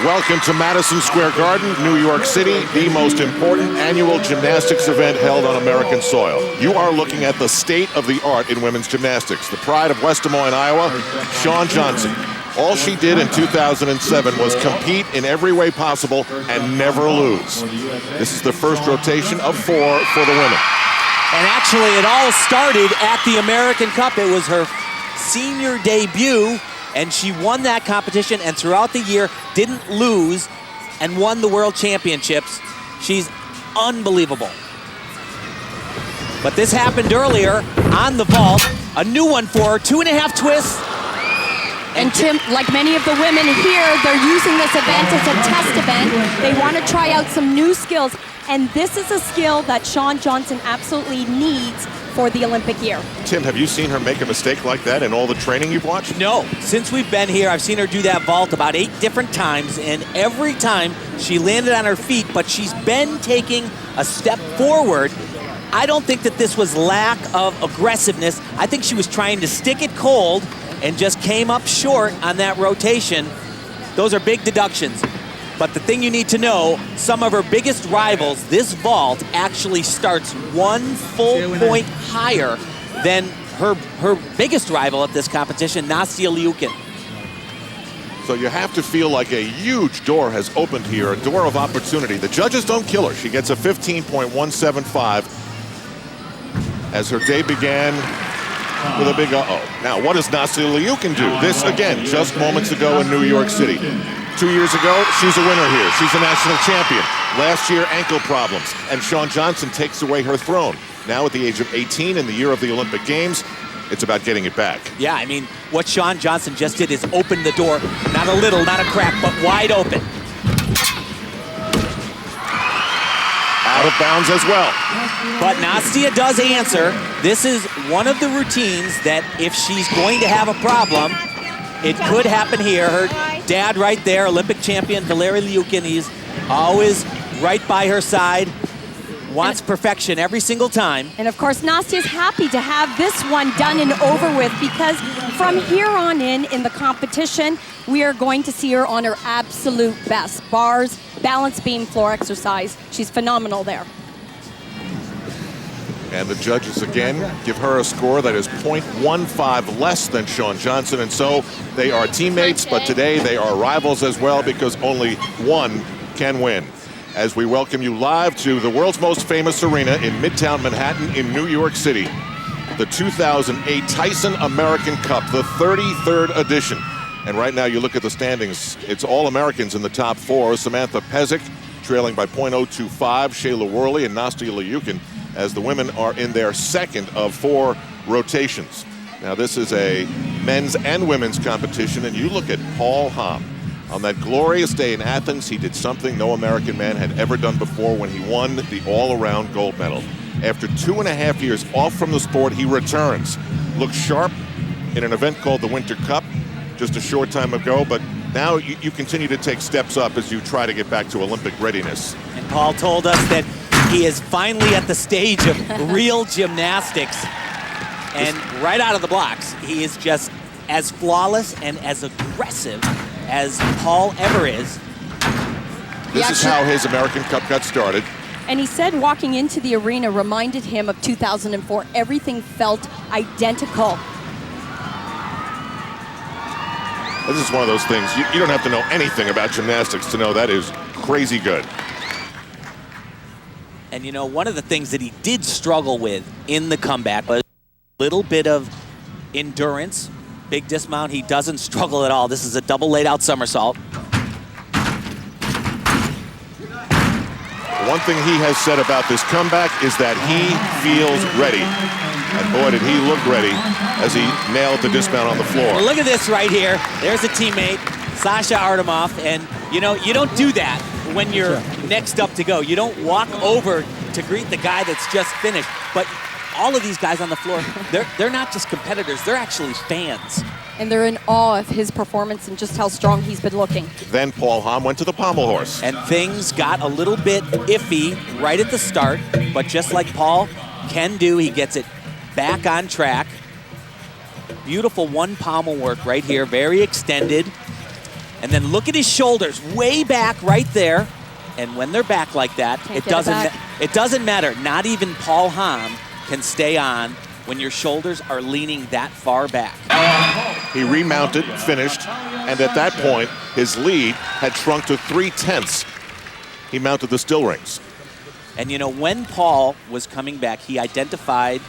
Welcome to Madison Square Garden, New York City, the most important annual gymnastics event held on American soil. You are looking at the state of the art in women's gymnastics. The pride of West Des Moines, Iowa, Shawn Johnson. All she did in 2007 was compete in every way possible and never lose. This is the first rotation of 4 for the women. And actually, it all started at the American Cup. It was her senior debut, and she won that competition, and throughout the year didn't lose and won the World Championships. She's unbelievable. But this happened earlier on the vault. A new one for her, 2.5 twists. And Tim, like many of the women here, they're using this event as a test event. They want to try out some new skills, and this is a skill that Shawn Johnson absolutely needs for the Olympic year. Tim, have you seen her make a mistake like that in all the training you've watched? No. Since we've been here, I've seen her do that vault about 8 different times, and every time she landed on her feet, but she's been taking a step forward. I don't think that this was lack of aggressiveness. I think she was trying to stick it cold and just came up short on that rotation. Those are big deductions. But the thing you need to know, some of her biggest rivals, this vault actually starts 1 full point higher than her biggest rival at this competition, Nastia Liukin. So you have to feel like a huge door has opened here, a door of opportunity. The judges don't kill her. She gets a 15.175 as her day began with a big uh-oh. Now, what does Nastia Liukin do? This, again, just moments ago in New York City. 2 years ago, she's a winner here. She's a national champion. Last year, ankle problems, and Shawn Johnson takes away her throne. Now at the age of 18 in the year of the Olympic Games, it's about getting it back. Yeah, I mean, what Shawn Johnson just did is open the door, not a little, not a crack, but wide open. Out of bounds as well. But Nastia does answer. This is one of the routines that if she's going to have a problem, it could happen here. Her dad right there, Olympic champion Valeri Liukin, he's always right by her side, wants perfection every single time. And of course, Nastia's happy to have this one done and over with, because from here on in the competition, we are going to see her on her absolute best. Bars, balance beam, floor exercise. She's phenomenal there. And the judges again give her a score that is 0.15 less than Shawn Johnson, and so they are teammates, but today they are rivals as well, because only one can win. As we welcome you live to the world's most famous arena in Midtown Manhattan in New York City, the 2008 Tyson American Cup, the 33rd edition. And right now you look at the standings, it's all Americans in the top 4. Samantha Pezic trailing by 0.025, Shayla Worley and Nastia Liukin, as the women are in their second of 4 rotations. Now this is a men's and women's competition, and you look at Paul Hamm. On that glorious day in Athens, he did something no American man had ever done before when he won the all-around gold medal. After 2.5 years off from the sport, he returns. Looks sharp in an event called the Winter Cup just a short time ago, but now you continue to take steps up as you try to get back to Olympic readiness. And Paul told us that he is finally at the stage of real gymnastics. And right out of the blocks, he is just as flawless and as aggressive as Paul ever is. This is how his American Cup got started. And he said walking into the arena reminded him of 2004. Everything felt identical. This is one of those things, you don't have to know anything about gymnastics to know that is crazy good. And you know, one of the things that he did struggle with in the comeback was a little bit of endurance. Big dismount, he doesn't struggle at all. This is a double laid out somersault. One thing he has said about this comeback is that he feels ready. And boy, did he look ready as he nailed the dismount on the floor. Well, look at this right here. There's a teammate, Sasha Artemoff, and you know, you don't do that when you're next up to go. You don't walk over to greet the guy that's just finished. But all of these guys on the floor, they're not just competitors, they're actually fans. And they're in awe of his performance and just how strong he's been looking. Then Paul Hamm went to the pommel horse. And things got a little bit iffy right at the start, but just like Paul can do, he gets it back on track. Beautiful one pommel work right here, very extended. And then look at his shoulders, way back right there. And when they're back like that, it doesn't matter. Not even Paul Hamm can stay on when your shoulders are leaning that far back. He remounted, finished, and at that point, his lead had shrunk to 3/10. He mounted the still rings. And you know, when Paul was coming back, he identified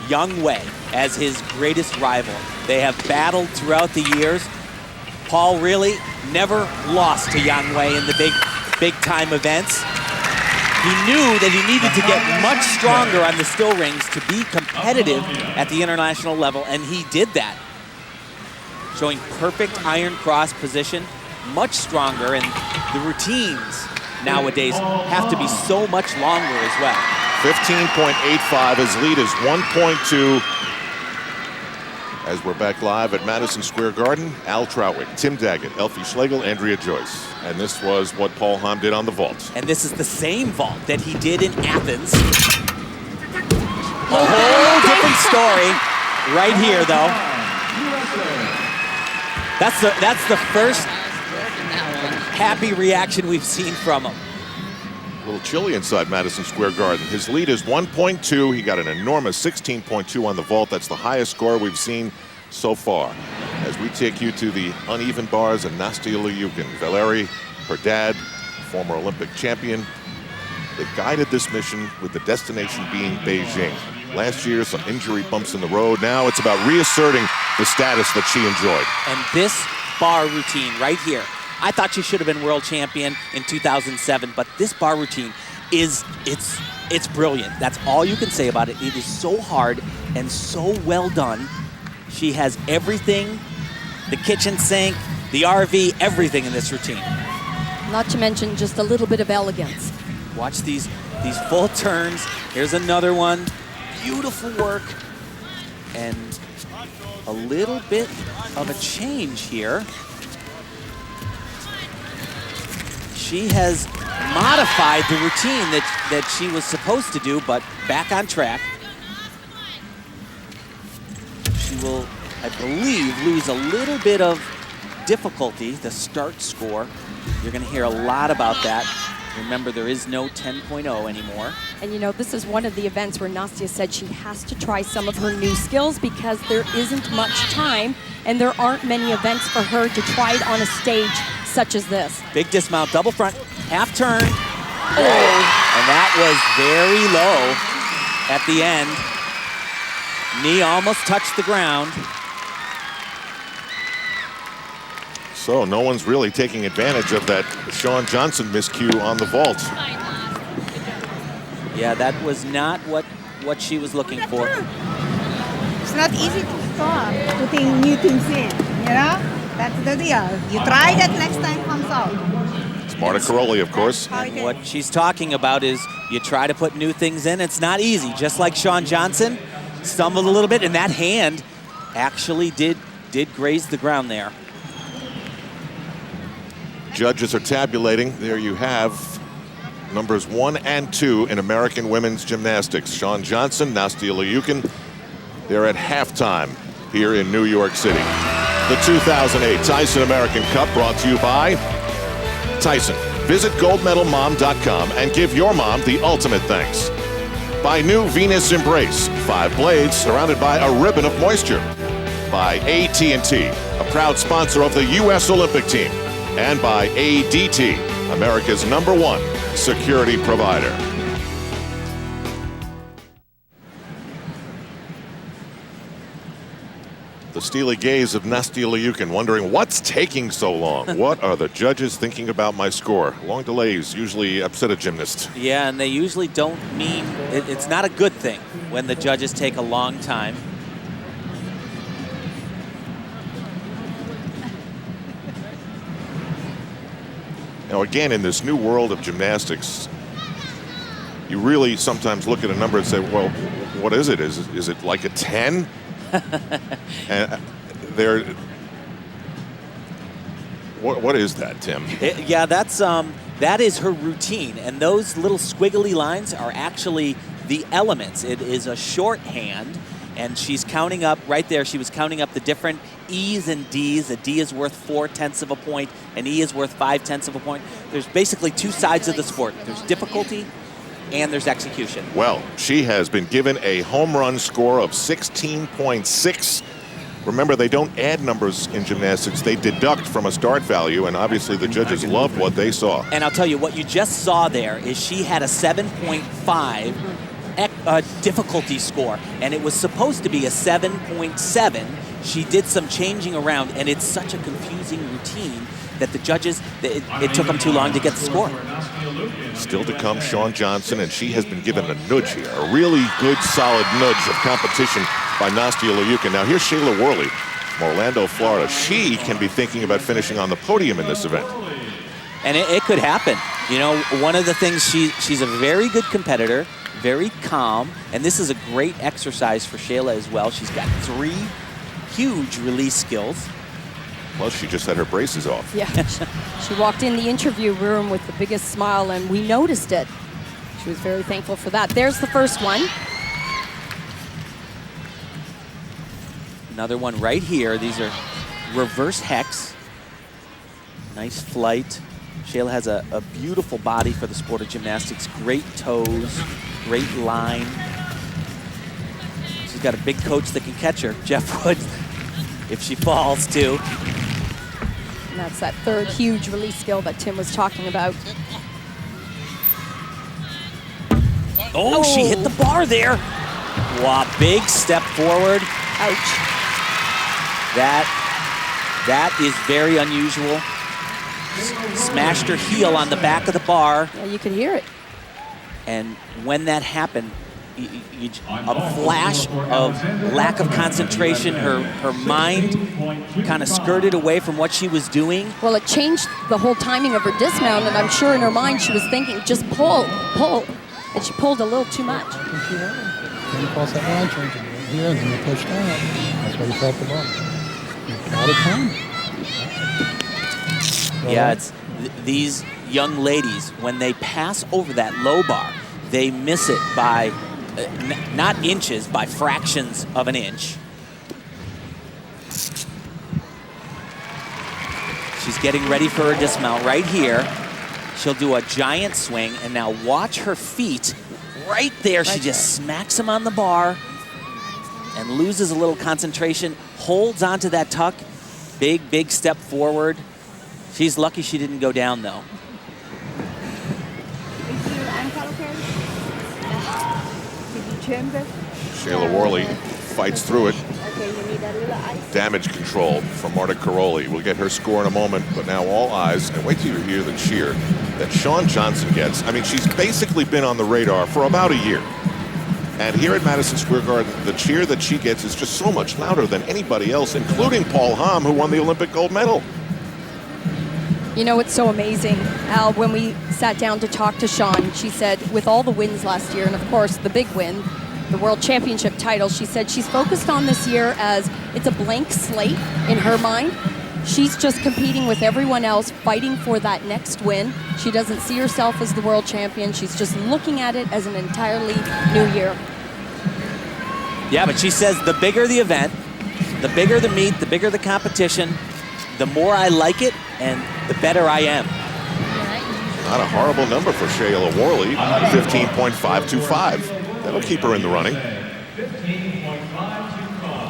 Young Wei as his greatest rival. They have battled throughout the years. Paul really never lost to Yang Wei in the big time events. He knew that he needed to get much stronger on the still rings to be competitive at the international level, and he did that. Showing perfect iron cross position, much stronger, and the routines nowadays have to be so much longer as well. 15.85, his lead is 1.2. As we're back live at Madison Square Garden, Al Troutwick, Tim Daggett, Elfie Schlegel, Andrea Joyce. And this was what Paul Hamm did on the vault. And this is the same vault that he did in Athens. A whole different story right here, though. That's the first happy reaction we've seen from him. A little chilly inside Madison Square Garden. His lead is 1.2. He got an enormous 16.2 on the vault. That's the highest score we've seen so far. As we take you to the uneven bars and Nastia Liukin. Valeri, her dad, former Olympic champion. They guided this mission with the destination being Beijing. Last year, some injury bumps in the road. Now it's about reasserting the status that she enjoyed. And this bar routine right here, I thought she should have been world champion in 2007, but this bar routine it's brilliant. That's all you can say about it. It is so hard and so well done. She has everything, the kitchen sink, the RV, everything in this routine. Not to mention just a little bit of elegance. Watch these full turns. Here's another one. Beautiful work. And a little bit of a change here. She has modified the routine that she was supposed to do, but back on track. She will, I believe, lose a little bit of difficulty, the start score. You're going to hear a lot about that. Remember, there is no 10.0 anymore. And you know, this is one of the events where Nastia said she has to try some of her new skills because there isn't much time and there aren't many events for her to try it on a stage such as this. Big dismount, double front, half turn. Oh, and that was very low at the end. Knee almost touched the ground. So no one's really taking advantage of that Shawn Johnson miscue on the vault. Yeah, that was not what she was looking for. It's not easy to start putting new things in, you know? That's the deal. You try that, next time comes out. It's Marta Caroli, of course. And what she's talking about is you try to put new things in. It's not easy. Just like Shawn Johnson stumbled a little bit, and that hand actually did graze the ground there. Judges are tabulating. There you have numbers 1 and 2 in American women's gymnastics. Shawn Johnson, Nastia Liukin. They're at halftime here in New York City. The 2008 Tyson American Cup brought to you by Tyson. Visit goldmedalmom.com and give your mom the ultimate thanks. By new Venus Embrace, 5 blades surrounded by a ribbon of moisture. By AT&T, a proud sponsor of the U.S. Olympic team. And by ADT, America's #1 security provider. The steely gaze of Nastia Liukin, wondering what's taking so long. What are the judges thinking about my score? Long delays usually upset a gymnast. Yeah, and they usually don't mean, it's not a good thing when the judges take a long time. Now again, in this new world of gymnastics, you really sometimes look at a number and say, well, what is it? Is it like a 10? And what is that, Tim? Yeah, that is her routine, and those little squiggly lines are actually the elements. It is a shorthand, And she's counting up, right there, she was counting up the different E's and D's. A D is worth 4/10 of a point, an E is worth 5/10 of a point. There's basically two sides of the sport. There's difficulty and there's execution. Well, she has been given a home run score of 16.6. Remember, they don't add numbers in gymnastics. They deduct from a start value, and obviously the judges loved what they saw. And I'll tell you, what you just saw there is she had a 7.5 difficulty score, and it was supposed to be a 7.7. She did some changing around, and it's such a confusing routine that the judges, it took them too long to get the score. Still to come, Shawn Johnson, and she has been given a nudge here, a really good, solid nudge of competition by Nastia Liukin. Now here's Shayla Worley from Orlando, Florida. She can be thinking about finishing on the podium in this event. And it could happen. You know, one of the things, she's a very good competitor, very calm, and this is a great exercise for Shayla as well. She's got 3 huge release skills. Plus, she just had her braces off. Yeah, she walked in the interview room with the biggest smile, and we noticed it. She was very thankful for that. There's the first one. Another one right here. These are reverse hex. Nice flight. Shayla has a beautiful body for the sport of gymnastics. Great toes, great line. She's got a big coach that can catch her, Jeff Wood, if she falls too. And that's that third huge release skill that Tim was talking about. Oh, she hit the bar there. Wow, big step forward. Ouch. That is very unusual. Smashed her heel on the back of the bar. Yeah, you could hear it. And when that happened, a flash of lack of concentration. Her mind kind of skirted away from what she was doing. Well, it changed the whole timing of her dismount, and I'm sure in her mind she was thinking, just pull, pull. And she pulled a little too much. Then you cross that line, change it here, and then you push down. That's why you felt the ball. You got it time. Yeah, it's these young ladies, when they pass over that low bar, they miss it by, not inches, by fractions of an inch. She's getting ready for her dismount right here. She'll do a giant swing, and now watch her feet right there. She just smacks them on the bar and loses a little concentration, holds onto that tuck. Big, big step forward. She's lucky she didn't go down, though. Shayla Worley fights through it. Damage control from Marta Caroli. We'll get her score in a moment, but now all eyes, and wait till you hear the cheer that Shawn Johnson gets. I mean, she's basically been on the radar for about a year. And here at Madison Square Garden, the cheer that she gets is just so much louder than anybody else, including Paul Hamm, who won the Olympic gold medal. You know, it's so amazing, Al, when we sat down to talk to Shawn, she said, with all the wins last year, and of course the big win, the World Championship title, she said she's focused on this year as it's a blank slate in her mind. She's just competing with everyone else, fighting for that next win. She doesn't see herself as the world champion. She's just looking at it as an entirely new year. Yeah, but she says the bigger the event, the bigger the meet, the bigger the competition, the more I like it and the better I am. Not a horrible number for Shayla Worley, 15.525. That'll keep her in the running.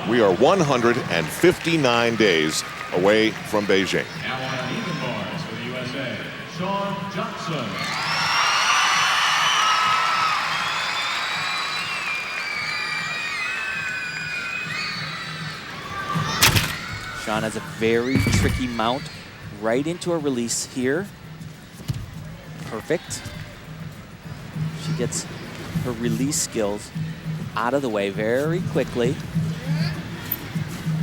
We are 159 days away from Beijing. Now on even bars for the USA, Shawn Johnson. Shawn has a very tricky mount right into a release here. Perfect. She gets her release skills out of the way very quickly.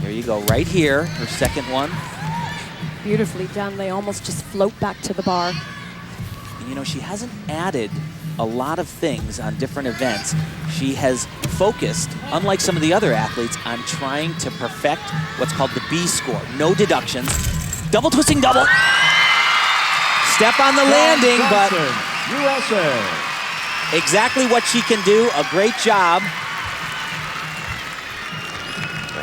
Here you go, right here, her second one. Beautifully done. They almost just float back to the bar. And, you know, she hasn't added a lot of things on different events. She has focused, unlike some of the other athletes, on trying to perfect what's called the B score. No deductions. Double twisting double. Step on the landing, but USA. exactly what she can do. A great job.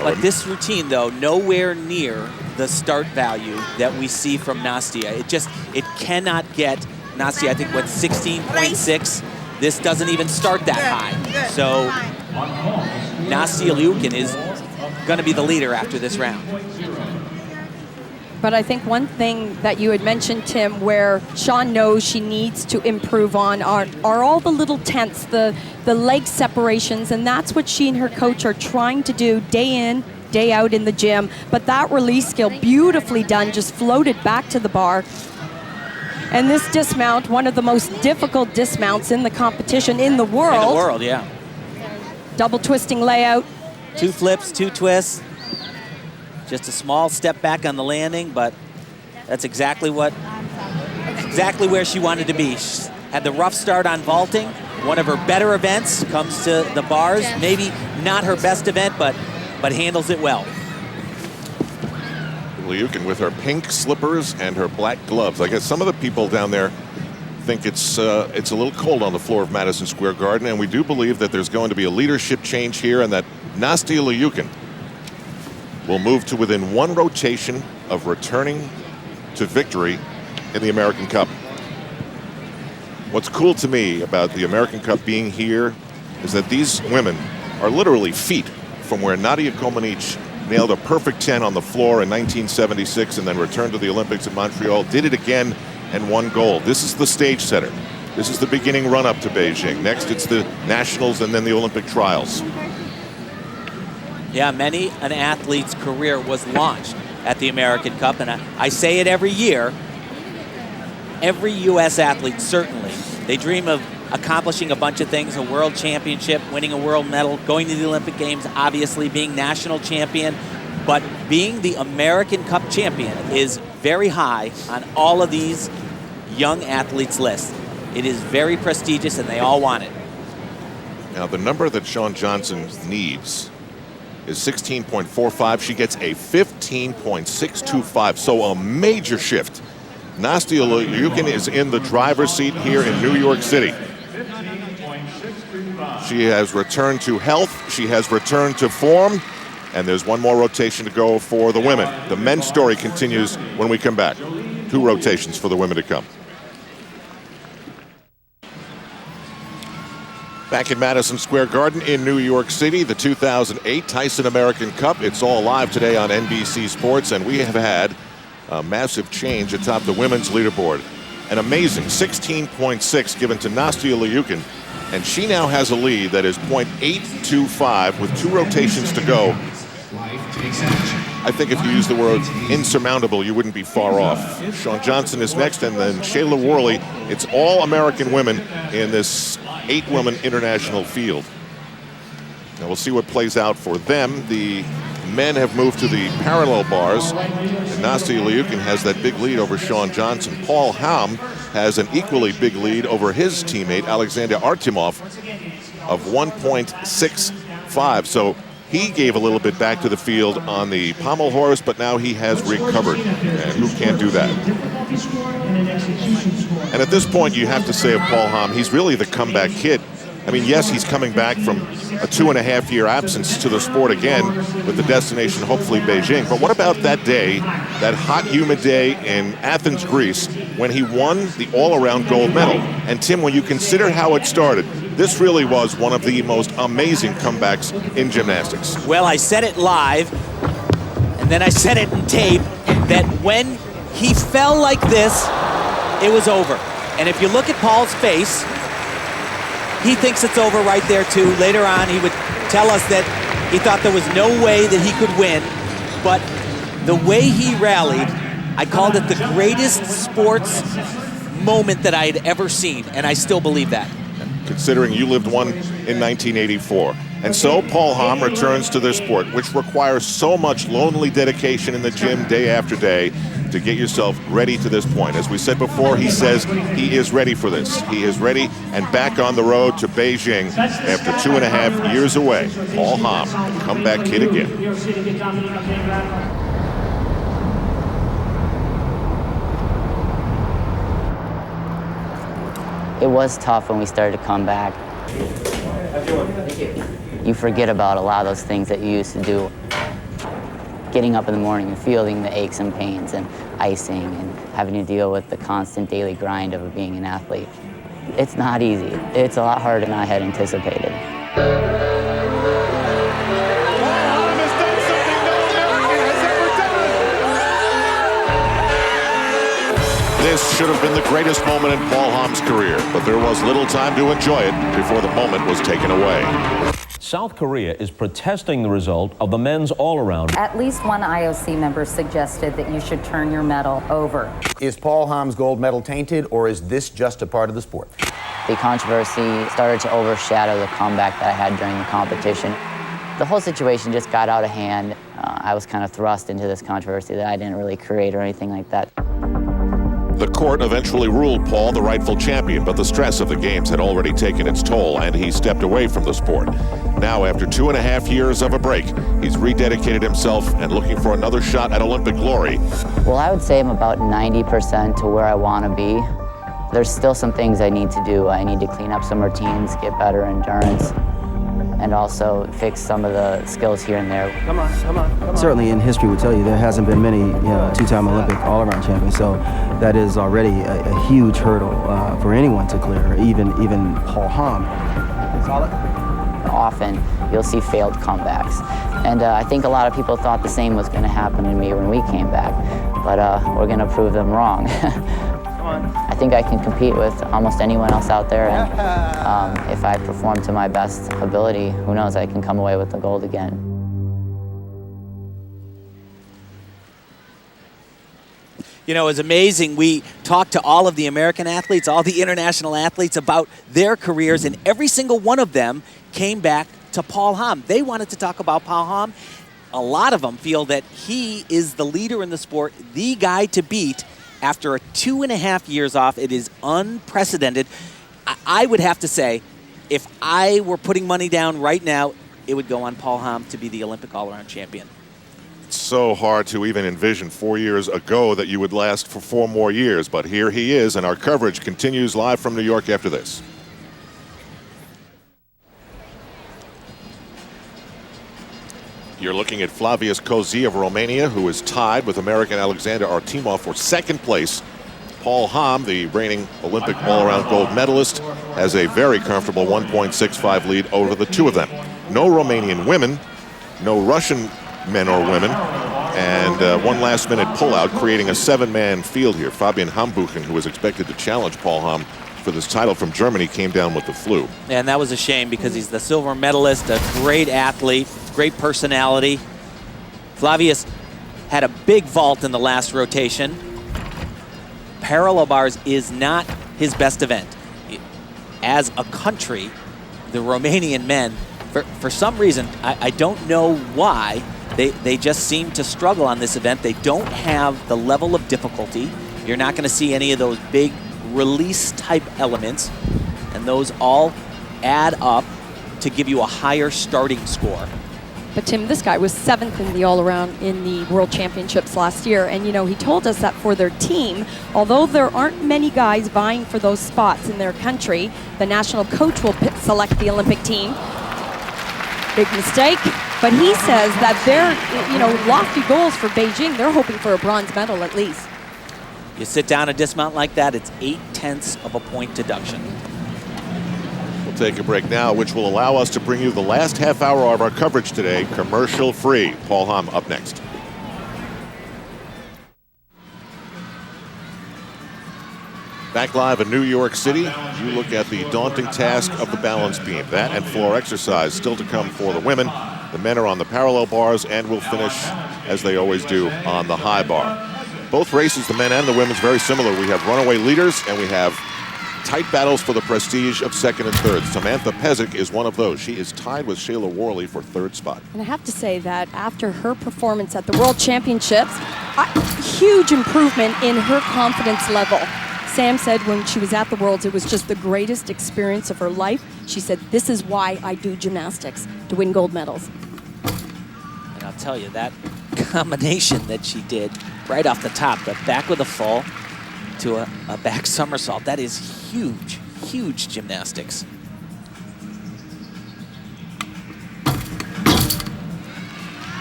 But this routine, though, nowhere near the start value that we see from Nastia. It cannot get Nastia, I think, what, 16.6? This doesn't even start that high. So Nastia Liukin is going to be the leader after this round. But I think one thing that you had mentioned, Tim, where Sean knows she needs to improve on are all the little tenths, the leg separations, and that's what she and her coach are trying to do day in, day out in the gym. But that release skill, beautifully done, just floated back to the bar. And this dismount, one of the most difficult dismounts in the competition in the world. In the world, yeah. Double twisting layout. 2 flips, 2 twists. Just a small step back on the landing, but that's exactly where she wanted to be. She had the rough start on vaulting. One of her better events comes to the bars. Maybe not her best event, but handles it well. Liukin with her pink slippers and her black gloves. I guess some of the people down there think it's a little cold on the floor of Madison Square Garden, and we do believe that there's going to be a leadership change here, and that Nastia Liukin will move to within 1 rotation of returning to victory in the American Cup. What's cool to me about the American Cup being here is that these women are literally feet from where Nadia Comaneci nailed a perfect 10 on the floor in 1976 and then returned to the Olympics in Montreal, did it again and won gold. This is the stage setter. This is the beginning run-up to Beijing. Next, it's the Nationals and then the Olympic trials. Yeah, many an athlete's career was launched at the American Cup, and I say it every year. Every U.S. athlete, certainly, they dream of accomplishing a bunch of things, a world championship, winning a world medal, going to the Olympic Games, obviously being national champion, but being the American Cup champion is very high on all of these young athletes' lists. It is very prestigious, and they all want it. Now, the number that Shawn Johnson needs is 16.45. She gets a 15.625, so a major shift. Nastia Liukin is in the driver's seat here in New York City. She has returned to health. She has returned to form. And there's 1 more rotation to go for the women. The men's story continues when we come back. 2 rotations for the women to come. Back in Madison Square Garden in New York City, the 2008 Tyson American Cup. It's all live today on NBC Sports, and we have had a massive change atop the women's leaderboard. An amazing 16.6 given to Nastia Liukin, and she now has a lead that is .825 with 2 rotations to go. I think if you use the word insurmountable, you wouldn't be far off. Shawn Johnson is next, and then Shayla Worley. It's all American women in this 8-woman international field. Now we'll see what plays out for them. The men have moved to the parallel bars, and Nastia Liukin has that big lead over Shawn Johnson. Paul Hamm has an equally big lead over his teammate Alexander Artemov of 1.65. So he gave a little bit back to the field on the pommel horse, but now he has recovered, and who can't do that? And at this point, you have to say of Paul Hamm, he's really the comeback kid. I mean, yes, he's coming back from a 2.5-year absence to the sport again, with the destination hopefully Beijing. But what about that day, that hot, humid day in Athens, Greece, when he won the all-around gold medal? And Tim, when you consider how it started, this really was one of the most amazing comebacks in gymnastics. Well, I said it live, and then I said it in tape, that when he fell like this, it was over. And if you look at Paul's face, he thinks it's over right there too. Later on, he would tell us that he thought there was no way that he could win. But the way he rallied, I called it the greatest sports moment that I had ever seen, and I still believe that. Considering you lived one in 1984. And so Paul Hamm returns to this sport, which requires so much lonely dedication in the gym day after day to get yourself ready to this point. As we said before, he says he is ready for this. He is ready and back on the road to Beijing after 2.5 years away. Paul Hamm, comeback kid again. It was tough when we started to come back. You forget about a lot of those things that you used to do. getting up in the morning and feeling the aches and pains and icing and having to deal with the constant daily grind of being an athlete. It's not easy. It's a lot harder than I had anticipated. This should have been the greatest moment in Paul Hamm's career, but there was little time to enjoy it before the moment was taken away. South Korea is protesting the result of the men's all-around. At least one IOC member suggested that you should turn your medal over. Is Paul Hamm's gold medal tainted, or is this just a part of the sport? The controversy started to overshadow the comeback that I had during the competition. The whole situation just got out of hand. I was kind of thrust into this controversy that I didn't really create or anything like that. The court eventually ruled Paul the rightful champion, but the stress of the games had already taken its toll, and he stepped away from the sport. Now, after 2.5 years of a break, he's rededicated himself and looking for another shot at Olympic glory. Well, I would say I'm about 90% to where I want to be. There's still some things I need to do. I need to clean up some routines, get better endurance, and also fix some of the skills here and there. Come on. Certainly in history would tell you there hasn't been many two-time Olympic all-around champions, so that is already a huge hurdle for anyone to clear, even Paul Hamm. Often you'll see failed comebacks, and I think a lot of people thought the same was going to happen to me when we came back, but we're going to prove them wrong. I think I can compete with almost anyone else out there, and if I perform to my best ability, who knows, I can come away with the gold again. You know, it was amazing. We talked to all of the American athletes, all the international athletes about their careers, and every single one of them came back to Paul Hamm. They wanted to talk about Paul Hamm. A lot of them feel that he is the leader in the sport, the guy to beat. After 2.5 years off, it is unprecedented. I would have to say, if I were putting money down right now, it would go on Paul Hamm to be the Olympic all-around champion. It's so hard to even envision 4 years ago that you would last for 4 more years, but here he is, and our coverage continues live from New York after this. You're looking at Flavius Cozi of Romania, who is tied with American Alexander Artimov for second place. Paul Hamm, the reigning Olympic all-around gold medalist, has a very comfortable 1.65 lead over the two of them. No Romanian women, no Russian men or women, and one last-minute pullout, creating a 7-man field here. Fabian Hambuchen, who was expected to challenge Paul Hamm for this title from Germany, came down with the flu. And that was a shame because he's the silver medalist, a great athlete, great personality. Flavius had a big vault in the last rotation. Parallel bars is not his best event. As a country, the Romanian men, for some reason, I don't know why, they just seem to struggle on this event. They don't have the level of difficulty. You're not going to see any of those big release type elements, and those all add up to give you a higher starting score. But Tim, this guy was 7th in the all-around in the World Championships last year, and you know, he told us that for their team, although there aren't many guys vying for those spots in their country, the national coach will select the Olympic team. Big mistake, but he says that they're, you know, lofty goals for Beijing. They're hoping for a bronze medal at least. You sit down a dismount like that, it's 0.8 of a point deduction. We'll take a break now, which will allow us to bring you the last half hour of our coverage today, commercial-free. Paul Hamm up next. Back live in New York City, you look at the daunting task of the balance beam. That and floor exercise still to come for the women. The men are on the parallel bars and will finish, as they always do, on the high bar. Both races, the men and the women's, very similar. We have runaway leaders and we have tight battles for the prestige of second and third. Samantha Pezic is one of those. She is tied with Shayla Worley for third spot. And I have to say that after her performance at the World Championships, huge improvement in her confidence level. Sam said when she was at the Worlds, it was just the greatest experience of her life. She said, this is why I do gymnastics, to win gold medals. And I'll tell you, that combination that she did right off the top, the back with a fall to a back somersault, that is huge, huge gymnastics.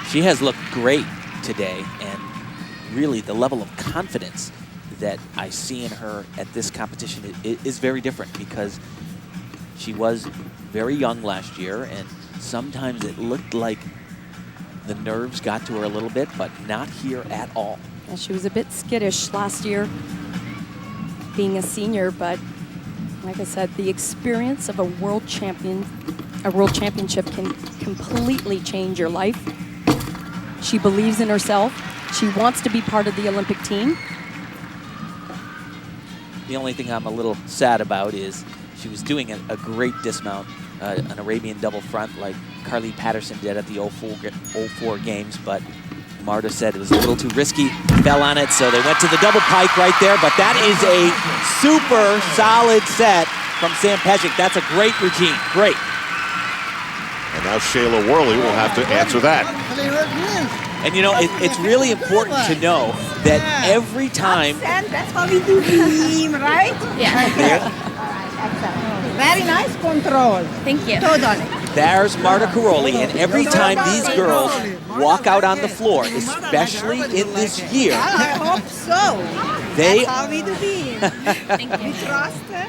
She has looked great today, and really the level of confidence that I see in her at this competition is very different, because she was very young last year, and sometimes it looked like the nerves got to her a little bit, but not here at all. And she was a bit skittish last year, being a senior, but like I said, the experience of a world championship can completely change your life. She believes in herself. She wants to be part of the Olympic team. The only thing I'm a little sad about is she was doing a great dismount, an Arabian double front like Carly Patterson did at the 04 games, but Marta said it was a little too risky, fell on it, so they went to the double pike right there, but that is a super solid set from Sam Pejic. That's a great routine, great. And now Shayla Worley will have to answer that. And you know, it's really important to know that every time... And that's how we do beam, right? Yeah. Very nice control. Thank you. Totally. There's Marta Karolyi, and every time these girls walk out on the floor, especially in this year, I hope so. They, That's how we do beam. We trust it.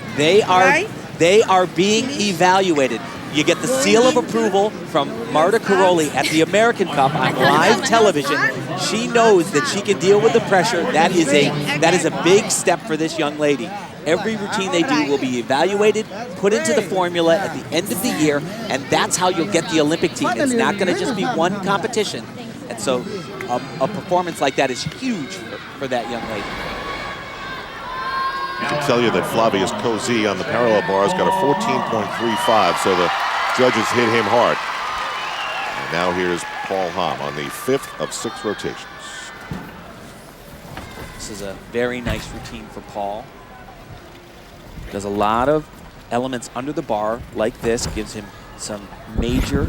they are being evaluated. You get the seal of approval from Marta Karolyi at the American Cup on live television. She knows that she can deal with the pressure. That is a big step for this young lady. Every routine they do will be evaluated, put into the formula at the end of the year, and that's how you'll get the Olympic team. It's not going to just be one competition. And so a performance like that is huge for that young lady. I can tell you that Flavius Cozy on the parallel bars got a 14.35, so the judges hit him hard. And now here's Paul Hamm on the 5th of 6 rotations. This is a very nice routine for Paul. Does a lot of elements under the bar like this, gives him some major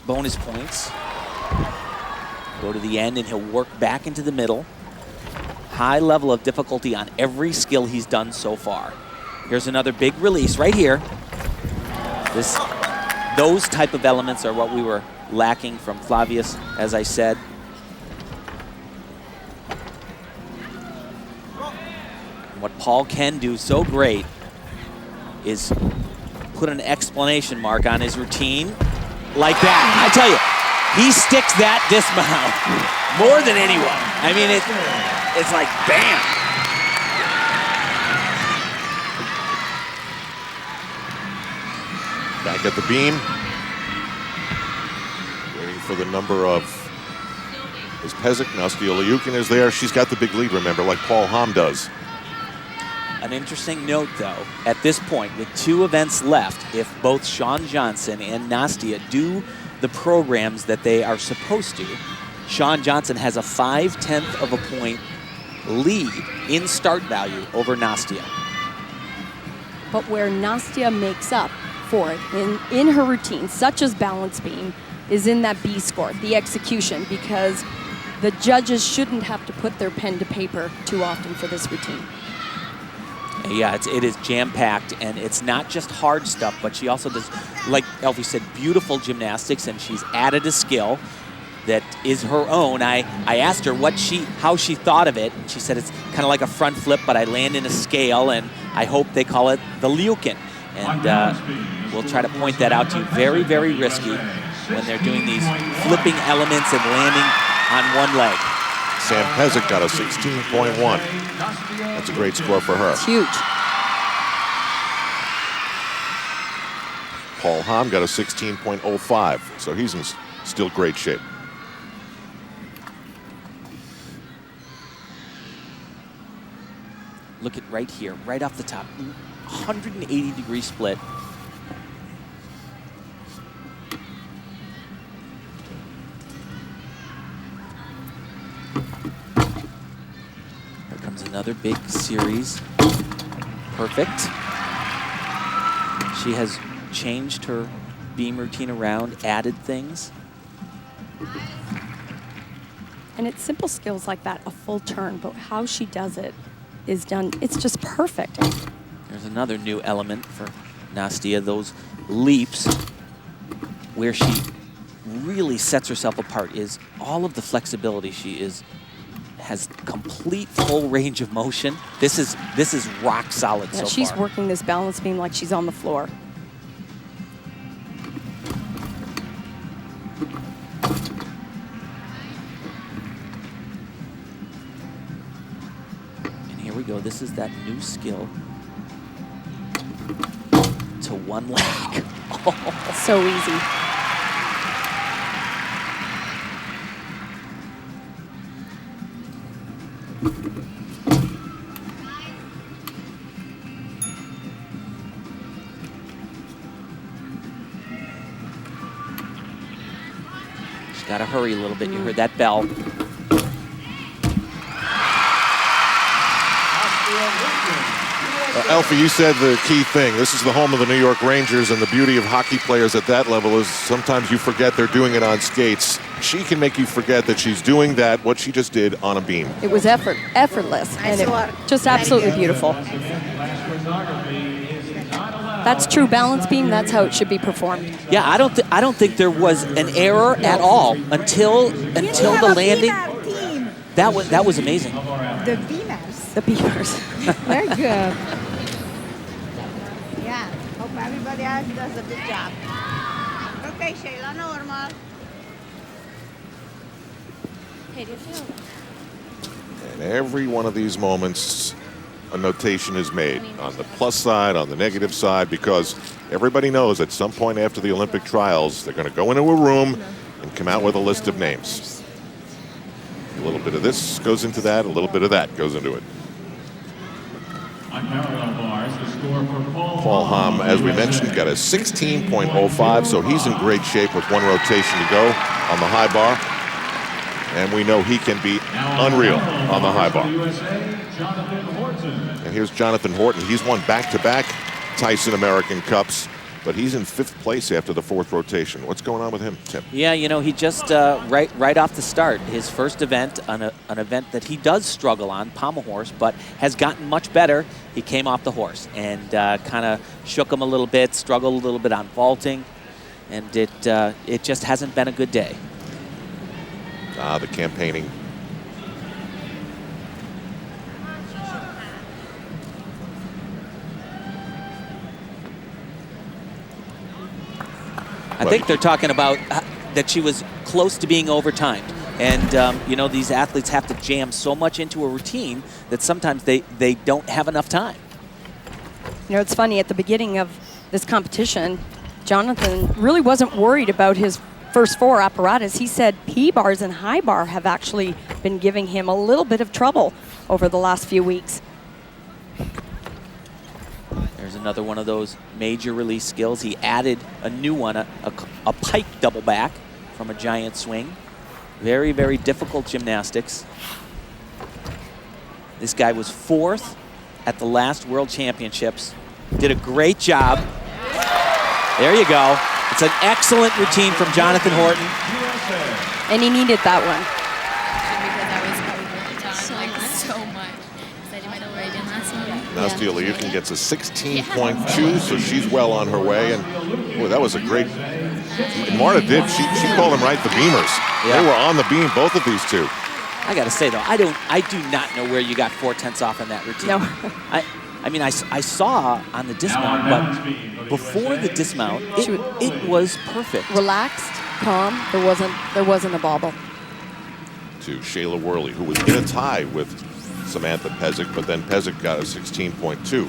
bonus points. Go to the end and he'll work back into the middle. High level of difficulty on every skill he's done so far. Here's another big release right here. Those type of elements are what we were lacking from Flavius, as I said. And what Paul can do so great is put an exclamation mark on his routine like that. I tell you, he sticks that dismount more than anyone. I mean, it's like bam. Back at the beam. Waiting for the number of... Is Pejic? Nastia Liukin is there. She's got the big lead, remember, like Paul Hamm does. An interesting note, though, at this point, with 2 events left, if both Shawn Johnson and Nastia do the programs that they are supposed to, Shawn Johnson has a 5/10 of a point lead in start value over Nastia. But where Nastia makes up for it in her routine, such as balance beam, is in that B score, the execution, because the judges shouldn't have to put their pen to paper too often for this routine. Yeah, it is jam-packed, and it's not just hard stuff, but she also does, like Elfie said, beautiful gymnastics, and she's added a skill that is her own. I asked her how she thought of it, and she said it's kind of like a front flip, but I land in a scale, and I hope they call it the Liukin. And we'll try to point that out to you. Very, very risky when they're doing these flipping elements and landing on one leg. Sam Pejic got a 16.1. That's a great score for her. It's huge. Paul Hamm got a 16.05, so he's in still great shape. Look at right here, right off the top, 180-degree split. Here comes another big series. Perfect. She has changed her beam routine around, added things. And it's simple skills like that, a full turn, but how she does it is done, it's just perfect. There's another new element for Nastia, those leaps where she really sets herself apart is all of the flexibility. She has complete full range of motion. This is rock solid so She's far. working this balance beam like she's on the floor. And here we go. This is that new skill to one leg. So easy. She's got to hurry a little bit. You heard that bell. Elfie, you said the key thing. This is the home of the New York Rangers, and the beauty of hockey players at that level is sometimes you forget they're doing it on skates. She can make you forget that she's doing that, what she just did, on a beam. It was effortless, and it just absolutely beautiful. That's true balance beam. That's how it should be performed. Yeah, I don't think there was an error at all until the landing. That was amazing. The beamers. The beamers. Very good. Yeah, hope everybody else does a good job. Okay, Shayla, normal. And every one of these moments, a notation is made on the plus side, on the negative side, because everybody knows at some point after the Olympic trials, they're going to go into a room and come out with a list of names. A little bit of this goes into that, a little bit of that goes into it. On parallel bars, the score for Paul Hamm, as we mentioned, got a 16.05, so he's in great shape with one rotation to go on the high bar. And we know he can be unreal on the high bar. And here's Jonathan Horton. He's won back-to-back Tyson American Cups, but he's in 5th place after the 4th rotation. What's going on with him, Tim? Yeah, you know, he just right off the start, his first event, an event that he does struggle on, pommel horse, but has gotten much better. He came off the horse and kind of shook him a little bit, struggled a little bit on vaulting, and it just hasn't been a good day. The campaigning. I think they're talking about that she was close to being overtimed. And, you know, these athletes have to jam so much into a routine that sometimes they don't have enough time. You know, it's funny, at the beginning of this competition, Jonathan really wasn't worried about his first 4 apparatus. He said P-bars and high bar have actually been giving him a little bit of trouble over the last few weeks. There's another one of those major release skills. He added a new one, a pike double back from a giant swing. Very, very difficult gymnastics. This guy was 4th at the last World Championships. Did a great job. There you go. It's an excellent routine from Jonathan Horton. And he needed that one. Nastia Liukin gets a 16.2, so she's well on her way. And boy, that was a great. And Marta did. She called them right the beamers. Yeah. They were on the beam, both of these two. I got to say though, I do not know where you got 4/10 off in that routine. No. I mean, I saw on the dismount, but before the dismount, it was perfect. Relaxed, calm. There wasn't a bobble. To Shayla Worley, who was in a tie with Samantha Pezic, but then Pezic got a 16.2.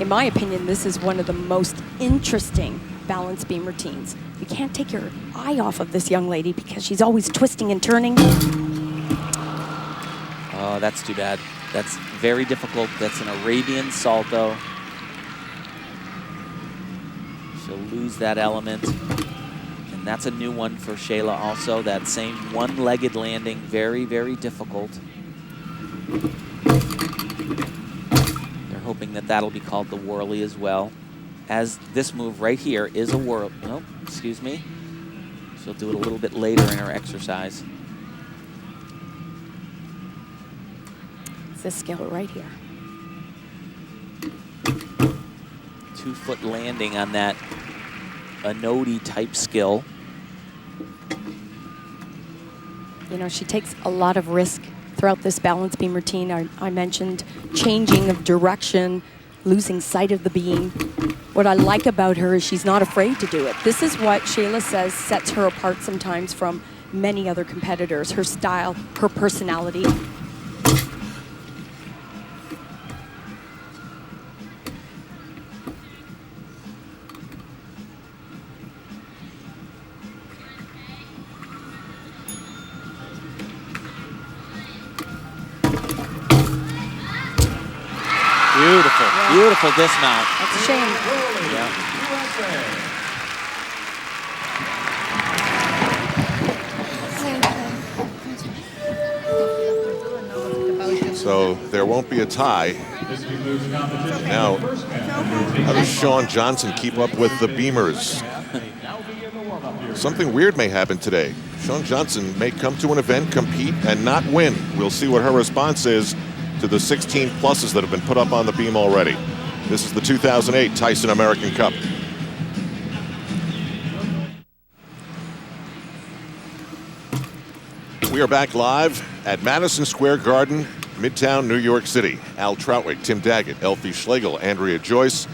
In my opinion, this is one of the most interesting balance beam routines. You can't take your eye off of this young lady because she's always twisting and turning. Oh, that's too bad. That's very difficult. That's an Arabian salto. She'll lose that element. And that's a new one for Shayla also. That same one-legged landing, very, very difficult. They're hoping that that'll be called the whirly as well. As this move right here is a whirl. Nope, excuse me. She'll do it a little bit later in her exercise. This skill right here. 2-foot landing on that Anodi type skill. You know, she takes a lot of risk throughout this balance beam routine. I mentioned changing of direction, losing sight of the beam. What I like about her is she's not afraid to do it. This is what Shayla says sets her apart sometimes from many other competitors. Her style, her personality. Beautiful, beautiful dismount. That's a shame. Yeah. So there won't be a tie. Now, how does Shawn Johnson keep up with the Beamers? Something weird may happen today. Shawn Johnson may come to an event, compete, and not win. We'll see what her response is to the 16 pluses that have been put up on the beam already. This is the 2008 Tyson American Cup. We are back live at Madison Square Garden, Midtown, New York City. Al Troutwig, Tim Daggett, Elfie Schlegel, Andrea Joyce,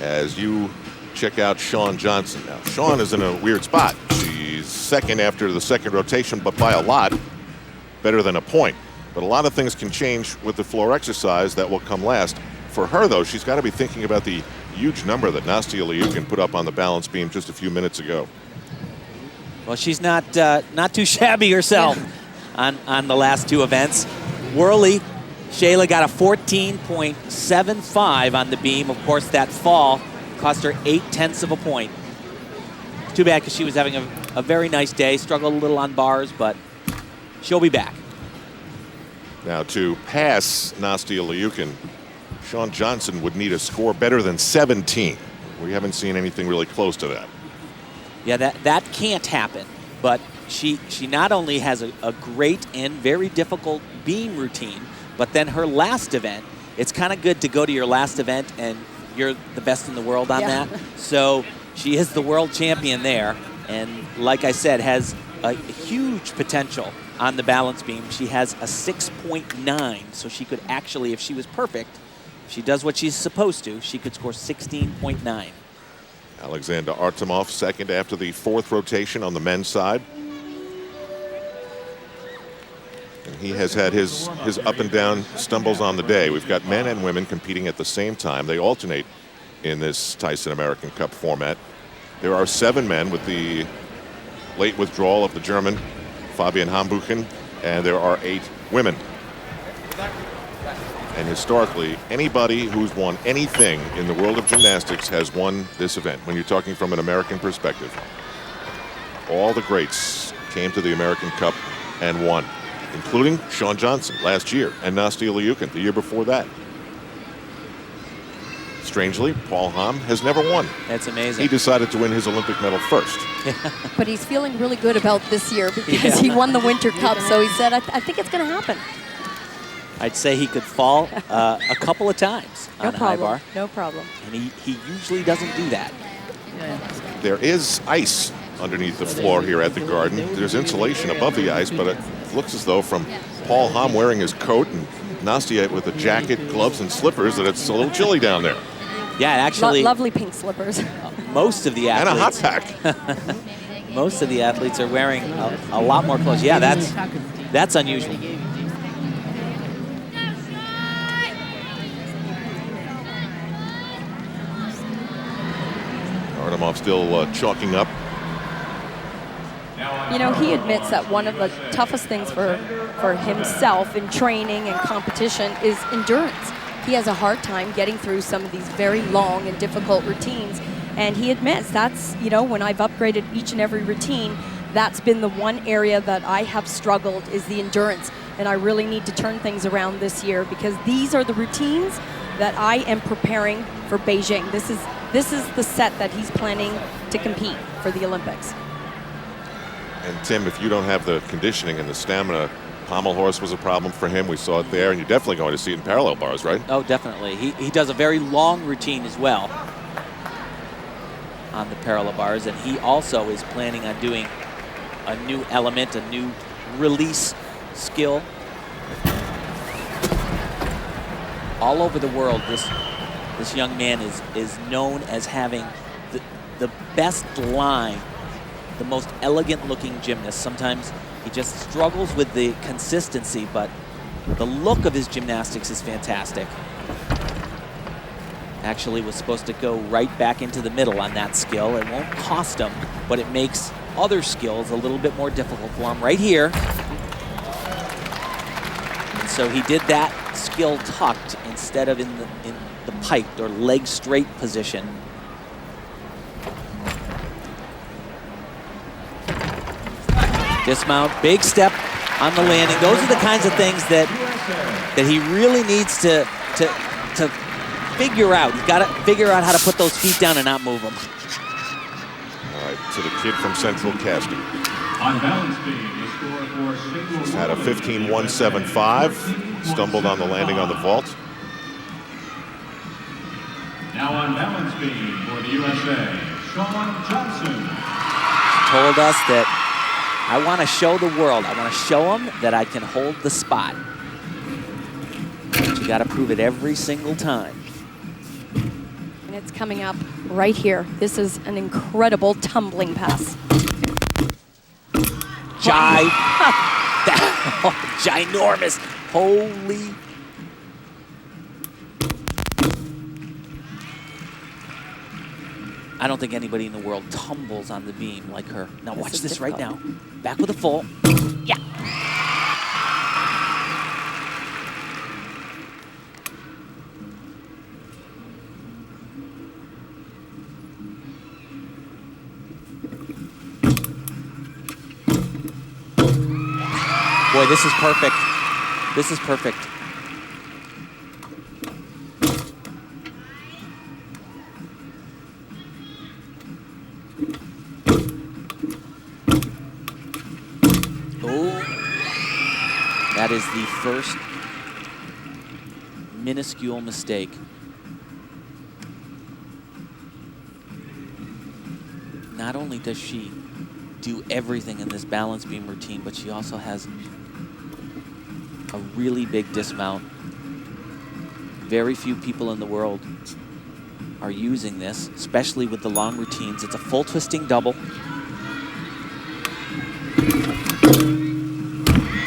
as you check out Shawn Johnson. Now, Shawn is in a weird spot. She's second after the second rotation, but by a lot, better than a point. But a lot of things can change with the floor exercise that will come last. For her, though, she's got to be thinking about the huge number that Nastia Liukin put up on the balance beam just a few minutes ago. Well, she's not too shabby herself on the last two events. Whirly, Shayla got a 14.75 on the beam. Of course, that fall cost her 0.8 of a point. Too bad because she was having a very nice day. Struggled a little on bars, but she'll be back. Now, to pass Nastia Liukin, Shawn Johnson would need a score better than 17. We haven't seen anything really close to that. Yeah, that can't happen. But she not only has a great and very difficult beam routine, but then her last event, it's kind of good to go to your last event and you're the best in the world on that. So she is the world champion there. And like I said, has a huge potential on the balance beam. She has a 6.9, so she could actually, if she was perfect, if she does what she's supposed to, she could score 16.9. Alexander Artemov second after the fourth rotation on the men's side. And he has had his up and down stumbles on the day. We've got men and women competing at the same time. They alternate in this Tyson American Cup format. There are 7 men with the late withdrawal of the German Fabian Hambuchen, and there are 8 women. And historically, anybody who's won anything in the world of gymnastics has won this event. When you're talking from an American perspective, all the greats came to the American Cup and won, including Shawn Johnson last year and Nastia Liukin the year before that. Strangely, Paul Hamm has never won. That's amazing. He decided to win his Olympic medal first. But he's feeling really good about this year because he won the Winter Cup. So he said, I think it's going to happen. I'd say he could fall a couple of times on a high bar. No problem. And he usually doesn't do that. There is ice underneath the floor here at the Garden. There's insulation above the ice, but it looks as though from Paul Hamm wearing his coat and Nastia with a jacket, gloves, and slippers that it's a little chilly down there. Yeah, actually. Lovely pink slippers. Most of the athletes. And a hot pack. Most of the athletes are wearing a lot more clothes. Yeah, that's unusual. Artemov still chalking up. You know, he admits that one of the toughest things for himself in training and competition is endurance. He has a hard time getting through some of these very long and difficult routines. And he admits that's, you know, when I've upgraded each and every routine, that's been the one area that I have struggled is the endurance. And I really need to turn things around this year because these are the routines that I am preparing for Beijing. This is the set that he's planning to compete for the Olympics. And Tim, if you don't have the conditioning and the stamina, pommel horse was a problem for him. We saw it there, and you're definitely going to see it in parallel bars, right? Oh, definitely. He does a very long routine as well on the parallel bars, and he also is planning on doing a new element, a new release skill. All over the world, this young man is known as having the best line, the most elegant looking gymnast. Sometimes he just struggles with the consistency, but the look of his gymnastics is fantastic. Actually was supposed to go right back into the middle on that skill. It won't cost him, but it makes other skills a little bit more difficult for him right here. And so he did that skill tucked instead of in the piped or leg straight position. Dismount, big step on the landing. Those are the kinds of things that he really needs to figure out. He's got to figure out how to put those feet down and not move them. All right, to the kid from Central Casting. On balance beam, the score for single. He's had a 15.175. Stumbled on the landing on the vault. Now on balance beam for the USA, Shawn Johnson. Told us that I want to show the world. I want to show them that I can hold the spot. But you got to prove it every single time. And it's coming up right here. This is an incredible tumbling pass. Ginormous. Holy. I don't think anybody in the world tumbles on the beam like her. Now watch this right now. Back with a full. Yeah. Boy, this is perfect. This is perfect. That is the first minuscule mistake. Not only does she do everything in this balance beam routine, but she also has a really big dismount. Very few people in the world are using this, especially with the long routines. It's a full twisting double.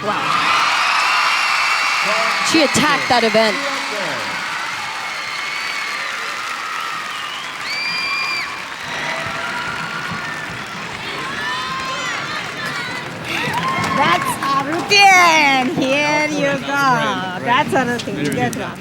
Wow. She attacked that event. That's a routine. Here you go. That's a routine. Good one.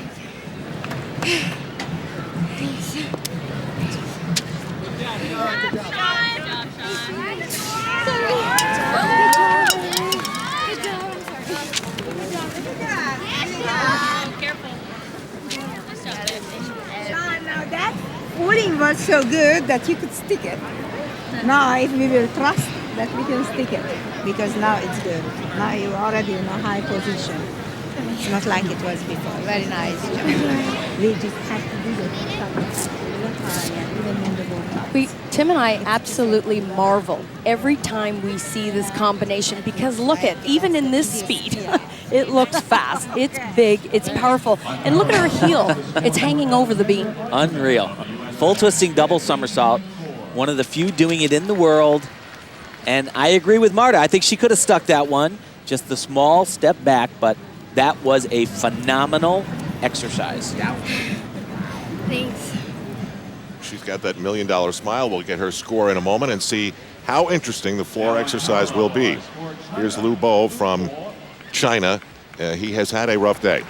Now that footing was so good that you could stick it. Now if we will trust that we can stick it, because now it's good. Now you're already in a high position. It's not like it was before. Very nice. We just have to do it. Tim and I absolutely marvel every time we see this combination, because look at, even in this speed, it looks fast, it's big, it's powerful, and look at her heel, it's hanging over the beam. Unreal. Full twisting double somersault, one of the few doing it in the world, and I agree with Marta. I think she could have stuck that one, just the small step back, but that was a phenomenal exercise. Thanks. She's got that $1 million smile. We'll get her score in a moment and see how interesting the floor exercise will be. Here's Lu Bo from China. He has had a rough day.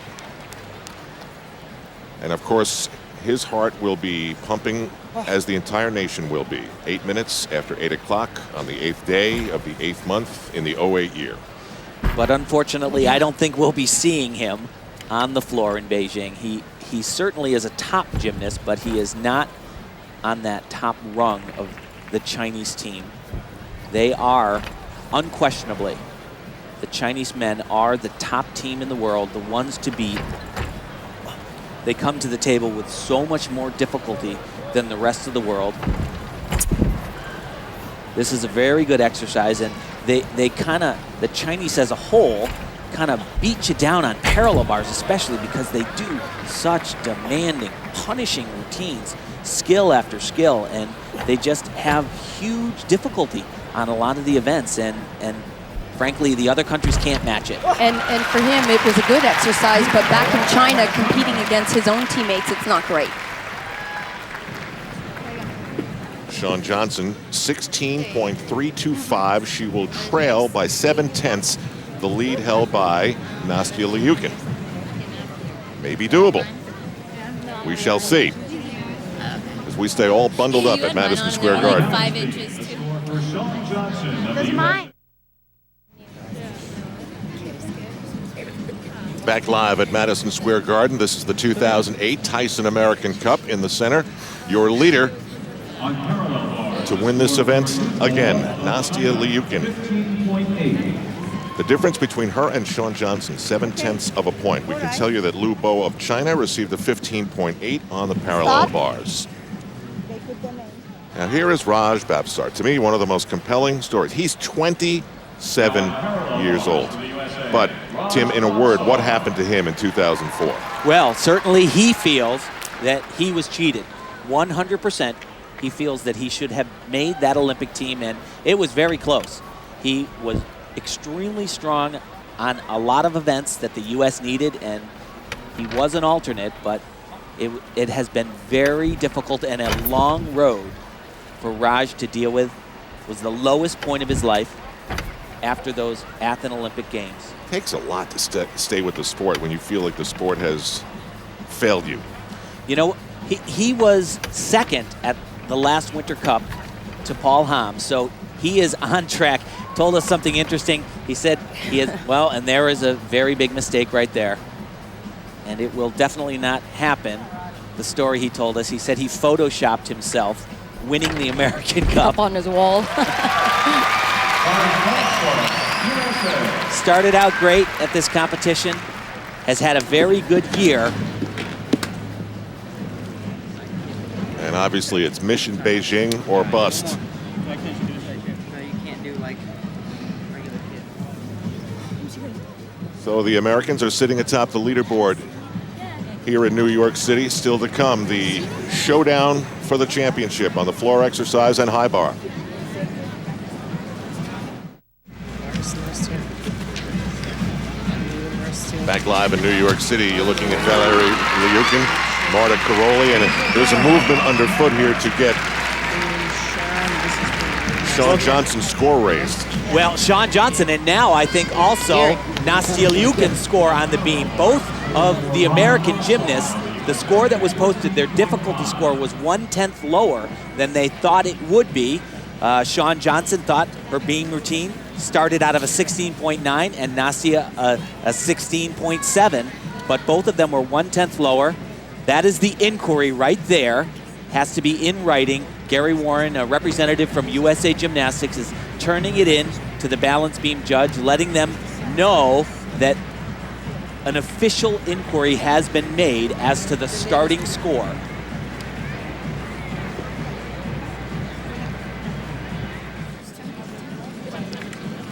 And of course, his heart will be pumping, as the entire nation will be. 8 minutes after 8 o'clock on the 8th day of the 8th month in the 08 year. But unfortunately, I don't think we'll be seeing him on the floor in Beijing. He certainly is a top gymnast, but he is not on that top rung of the Chinese team. They are unquestionably, the Chinese men are the top team in the world, the ones to beat. They come to the table with so much more difficulty than the rest of the world. This is a very good exercise, and they kind of, the Chinese as a whole, kind of beat you down on parallel bars, especially because they do such demanding, punishing routines, skill after skill, and they just have huge difficulty on a lot of the events, and frankly, the other countries can't match it. And for him, it was a good exercise, but back in China, competing against his own teammates, it's not great. Shawn Johnson, 16.325. She will trail by 7/10, the lead held by Nastia Liukin. Maybe doable. We shall see. As we stay all bundled up at Madison Square Garden. 5 inches too. That's mine. Back live at Madison Square Garden. This is the 2008 Tyson American Cup in the center. Your leader to win this event, again, Nastia Liukin. The difference between her and Shawn Johnson, 7/10 of a point. We can tell you that Lu Bo of China received a 15.8 on the parallel bars. Now here is Raj Babsar. To me, one of the most compelling stories. He's 27 years old. But Tim, in a word, what happened to him in 2004? Well, certainly he feels that he was cheated. 100%. He feels that he should have made that Olympic team, and it was very close. He was extremely strong on a lot of events that the U.S. needed, and he was an alternate, but it has been very difficult and a long road for Raj to deal with. It was the lowest point of his life after those Athens Olympic Games. It takes a lot to stay with the sport when you feel like the sport has failed you. You know, he was second at the last Winter Cup to Paul Hamm, so he is on track. Told us something interesting. He said he is, well, and there is a very big mistake right there. And it will definitely not happen. The story he told us, he said he photoshopped himself winning the American Cup. Up on his wall. Started out great at this competition, has had a very good year. And obviously it's mission Beijing or bust. So the Americans are sitting atop the leaderboard here in New York City. Still to come, the showdown for the championship on the floor exercise and high bar. Back live in New York City, you're looking at Valerie Liukin, Marta Karoli, and there's a movement underfoot here to get Shawn Johnson's score raised. Well, Shawn Johnson, and now I think also Nastia Liukin's score on the beam. Both of the American gymnasts, the score that was posted, their difficulty score was 1/10 lower than they thought it would be. Shawn Johnson thought her beam routine started out of a 16.9 and Nastia a 16.7, but both of them were 1/10 lower. That is the inquiry right there. Has to be in writing. Gary Warren, a representative from USA Gymnastics, is turning it in to the balance beam judge, letting them know that an official inquiry has been made as to the starting score.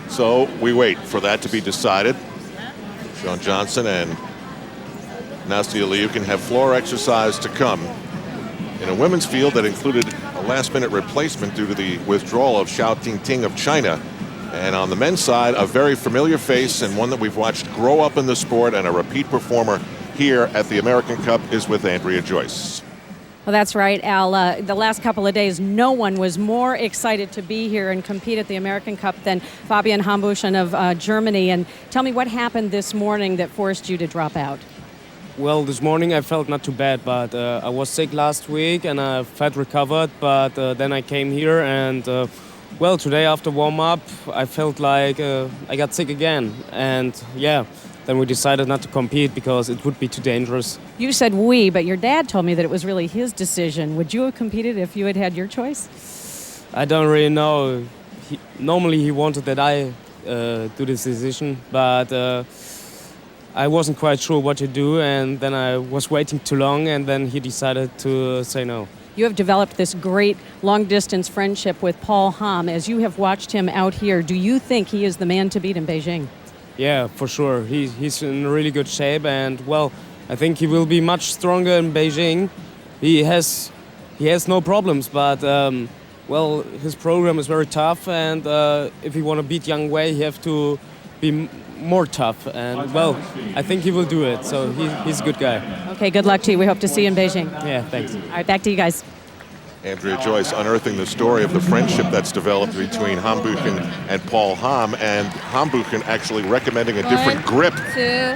So we wait for that to be decided. Shawn Johnson and Nastia Liukin have floor exercise to come in a women's field that included a last-minute replacement due to the withdrawal of Xiao Tingting of China. And on the men's side, a very familiar face and one that we've watched grow up in the sport and a repeat performer here at the American Cup is with Andrea Joyce. Well, that's right, Al. The last couple of days, no one was more excited to be here and compete at the American Cup than Fabian Hambuschen of Germany. And tell me what happened this morning that forced you to drop out. Well, this morning I felt not too bad, but I was sick last week and I felt recovered. But then I came here and, well, today after warm-up, I felt like I got sick again. And, yeah, then we decided not to compete because it would be too dangerous. You said we, but your dad told me that it was really his decision. Would you have competed if you had had your choice? I don't really know. Normally he wanted that I do this decision, but I wasn't quite sure what to do, and then I was waiting too long, and then he decided to say no. You have developed this great long-distance friendship with Paul Hamm. As you have watched him out here, do you think he is the man to beat in Beijing? Yeah, for sure. He's in really good shape, and well, I think he will be much stronger in Beijing. He has no problems, but well, his program is very tough, and if you want to beat Yang Wei, you have to be more tough. And well, I think he will do it. So he's a good guy. Okay, good luck to you. We hope to see you in Beijing. Yeah, thanks. All right, back to you guys. Andrea Joyce unearthing the story of the friendship that's developed between Hambuchen and Paul Hamm, and Hambuchen actually recommending a different grip. 2,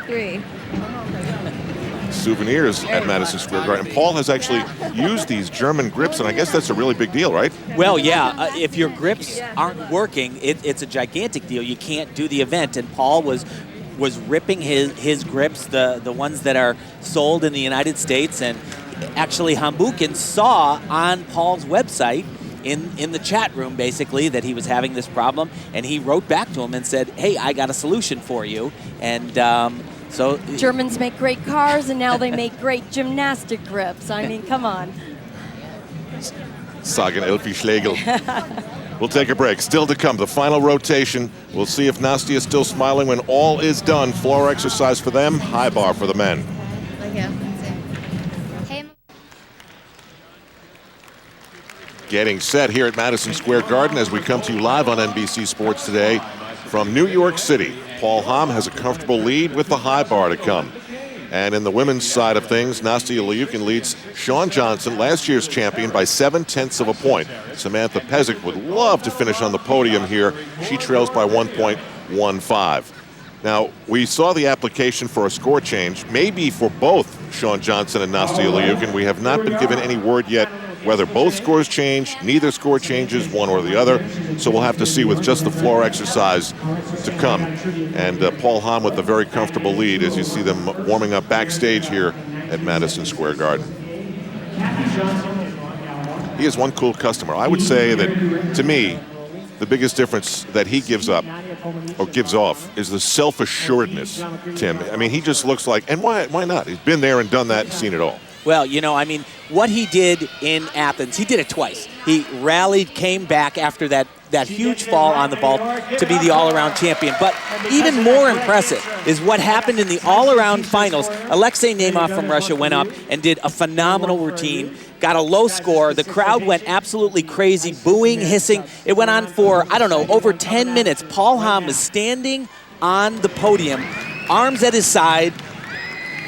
3. Souvenirs at Madison Square Garden. And Paul has actually used these German grips, and I guess that's a really big deal, right? Well, yeah. If your grips aren't working, it's a gigantic deal. You can't do the event. And Paul was ripping his grips, the ones that are sold in the United States, and actually Hambuchen saw on Paul's website in the chat room basically that he was having this problem, and he wrote back to him and said, hey, I got a solution for you. And so Germans make great cars, and now they make great gymnastic grips. I mean, come on. Sagen Elfie Schlegel. We'll take a break. Still to come, the final rotation. We'll see if Nastia is still smiling when all is done. Floor exercise for them, high bar for the men. Getting set here at Madison Square Garden as we come to you live on NBC Sports Today from New York City. Paul Hamm has a comfortable lead with the high bar to come. And in the women's side of things, Nastia Liukin leads Shawn Johnson, last year's champion, by 7/10 of a point. Samantha Pezic would love to finish on the podium here. She trails by 1.15. Now, we saw the application for a score change, maybe for both Shawn Johnson and Nastia Liukin. We have not been given any word yet whether both scores change, neither score changes, one or the other. So we'll have to see with just the floor exercise to come. And Paul Hamm with a very comfortable lead as you see them warming up backstage here at Madison Square Garden. He is one cool customer. I would say that, to me, the biggest difference that he gives up or gives off is the self-assuredness, Tim. I mean, he just looks like, and why not? He's been there and done that and seen it all. Well, you know, I mean, what he did in Athens, he did it twice. He rallied, came back after that huge fall on the vault to be the all-around champion. But even more impressive is what happened in the all-around finals. Alexei Nemov from Russia went up and did a phenomenal routine, got a low score. The crowd went absolutely crazy, booing, hissing. It went on for, I don't know, over 10 minutes. Paul Hamm is standing on the podium, arms at his side,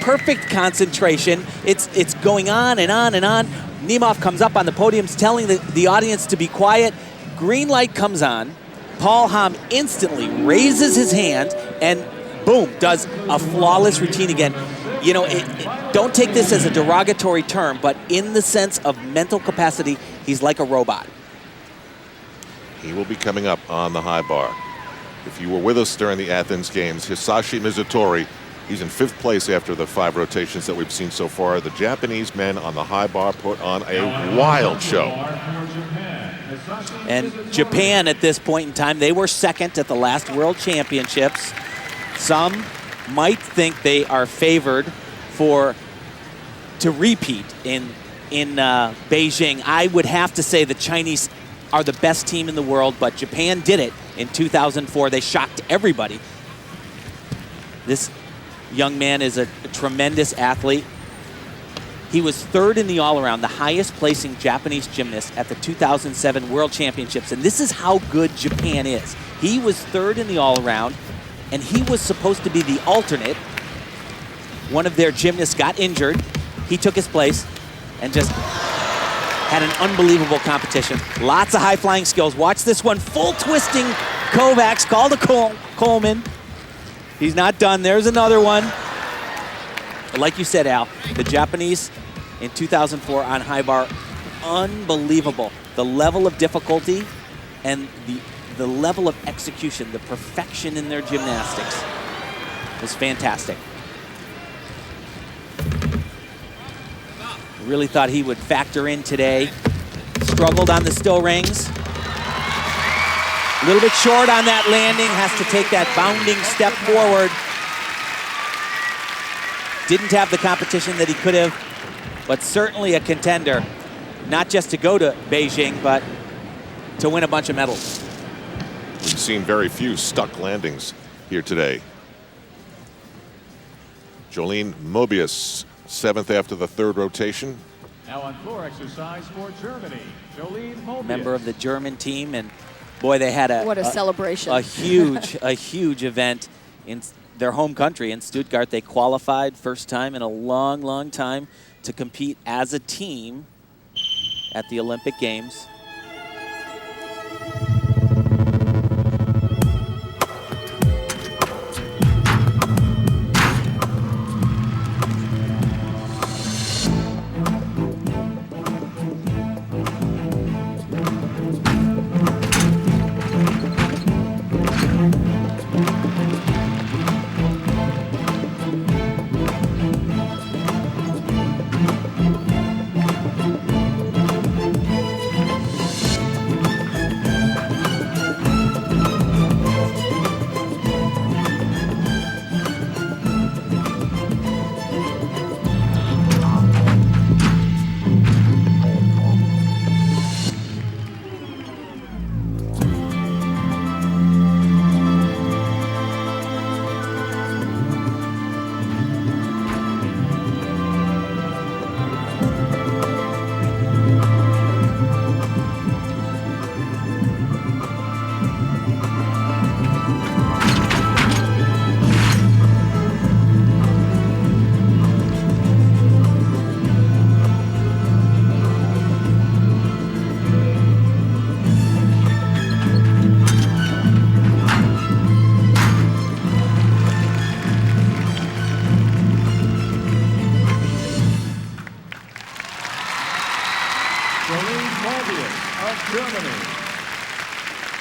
perfect concentration. It's going on and on and on. Nemov comes up on the podium telling the audience to be quiet. Green light comes on. Paul Hamm instantly raises his hand and boom, does a flawless routine again. You know, don't take this as a derogatory term, but in the sense of mental capacity, he's like a robot. He will be coming up on the high bar. If you were with us during the Athens games, Hisashi Mizutori, he's in 5th place after the 5 rotations that we've seen so far. The Japanese men on the high bar put on a wild show. And Japan at this point in time, they were second at the last World Championships. Some might think they are favored to repeat in Beijing. I would have to say the Chinese are the best team in the world, but Japan did it in 2004. They shocked everybody. This young man is a tremendous athlete. He was 3rd in the all-around, the highest placing Japanese gymnast at the 2007 World Championships. And this is how good Japan is. He was 3rd in the all-around, and he was supposed to be the alternate. One of their gymnasts got injured. He took his place and just had an unbelievable competition. Lots of high-flying skills. Watch this one, full twisting Kovacs, called a Coleman. He's not done. There's another one. But like you said, Al, the Japanese in 2004 on high bar, unbelievable. The level of difficulty and the level of execution, the perfection in their gymnastics was fantastic. Really thought he would factor in today. Struggled on the still rings. A little bit short on that landing, has to take that bounding step forward. Didn't have the competition that he could have, but certainly a contender. not just to go to Beijing, but to win a bunch of medals. We've seen very few stuck landings here today. Jolene Mobius, 7th after the 3rd rotation. Now on floor exercise for Germany, Jolene Mobius. Member of the German team, and boy, they had What a celebration. a huge event in their home country in Stuttgart. They qualified first time in a long time to compete as a team at the Olympic Games.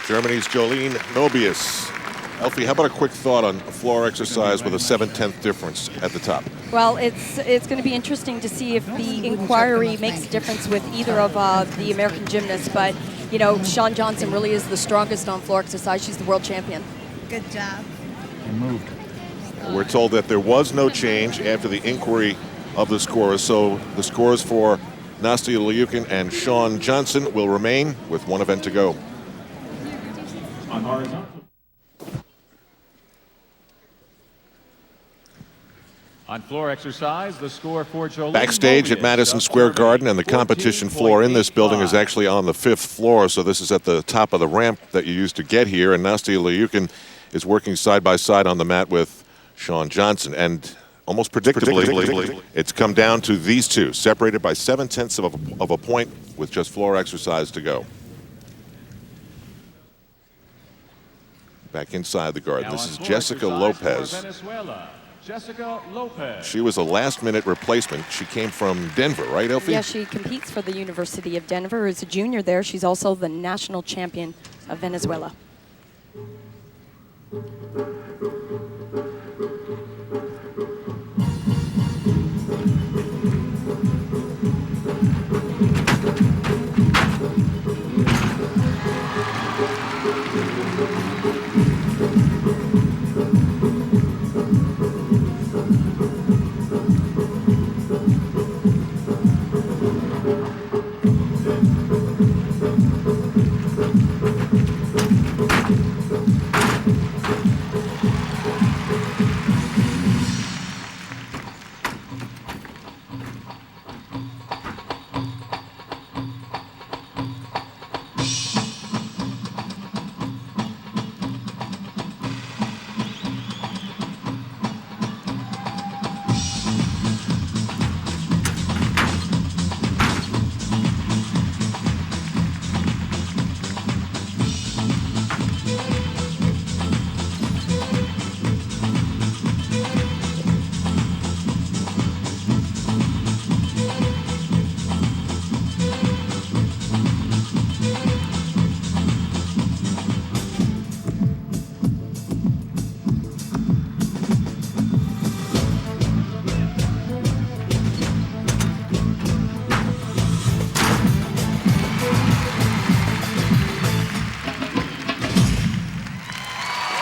Germany's Jolene Mobius. Elfie, how about a quick thought on floor exercise with a 7/10 difference at the top? Well, it's going to be interesting to see if the inquiry makes a difference with either of the American gymnasts. But, you know, Shawn Johnson really is the strongest on floor exercise. She's the world champion. Good job. And moved. We're told that there was no change after the inquiry of the scores. So the scores for Nastia Liukin and Shawn Johnson will remain with one event to go. On horizontal. On floor exercise, the score for Jolene Backstage at Madison Square Garden, and the competition floor in this building is actually on the 5th floor, so this is at the top of the ramp that you used to get here, and Nastia Liukin is working side by side on the mat with Shawn Johnson, and almost predictably, it's come down to these two, separated by 7/10 of a point with just floor exercise to go. Back inside the garden, this is Jessica Lopez. Jessica Lopez. She was a last-minute replacement. She came from Denver, right, Elfie? Yeah, she competes for the University of Denver. As a junior there, she's also the national champion of Venezuela.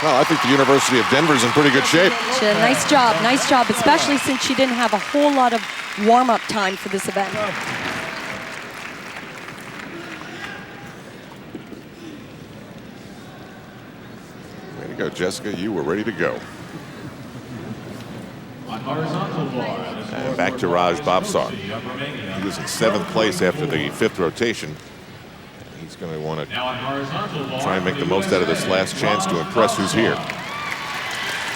Well, I think the University of Denver's in pretty good shape. She did a nice job, especially since she didn't have a whole lot of warm-up time for this event. Jessica. Jessica, you were ready to go. And back to Raj Babsar. He was in 7th place after the 5th rotation. He's going to want to try and make the most out of this last chance to impress who's here.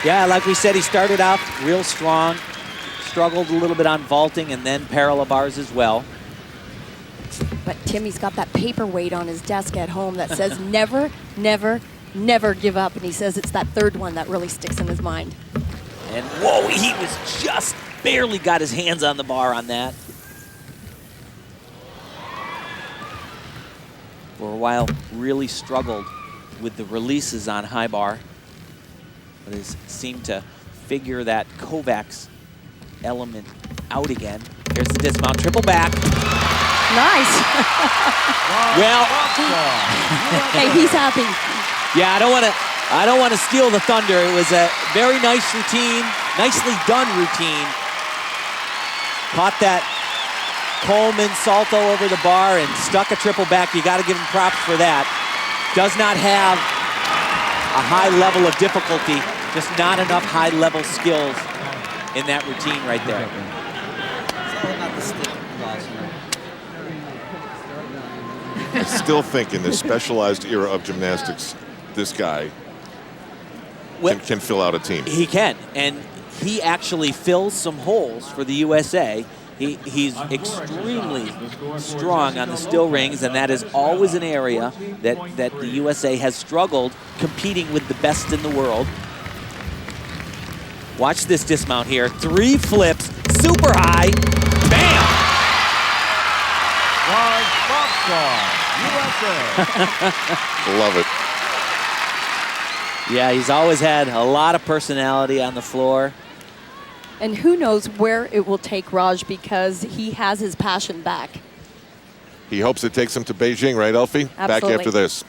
Yeah, like we said, he started out real strong, struggled a little bit on vaulting and then parallel bars as well. But Timmy's got that paperweight on his desk at home that says never, never, never give up. And he says it's that 3rd one that really sticks in his mind. And whoa, he was just barely got his hands on the bar on that. For a while, really struggled with the releases on high bar, but has seemed to figure that Kovacs element out again. Here's the dismount, triple back. Nice. Well, hey, he's happy. Yeah, I don't want to steal the thunder. It was a very nice routine, nicely done routine. Caught that Coleman salto over the bar and stuck a triple back. You got to give him props for that. Does not have a high level of difficulty, just not enough high level skills in that routine right there. I still think in this specialized era of gymnastics, this guy can fill out a team. He can, and he actually fills some holes for the USA. He's extremely strong on the still rings, and that is always an area that the USA has struggled competing with the best in the world. Watch this dismount here. 3 flips, super high, bam! Love it. Yeah, he's always had a lot of personality on the floor. And who knows where it will take Raj, because he has his passion back. He hopes it takes him to Beijing, right, Elfie? Absolutely. Back after this.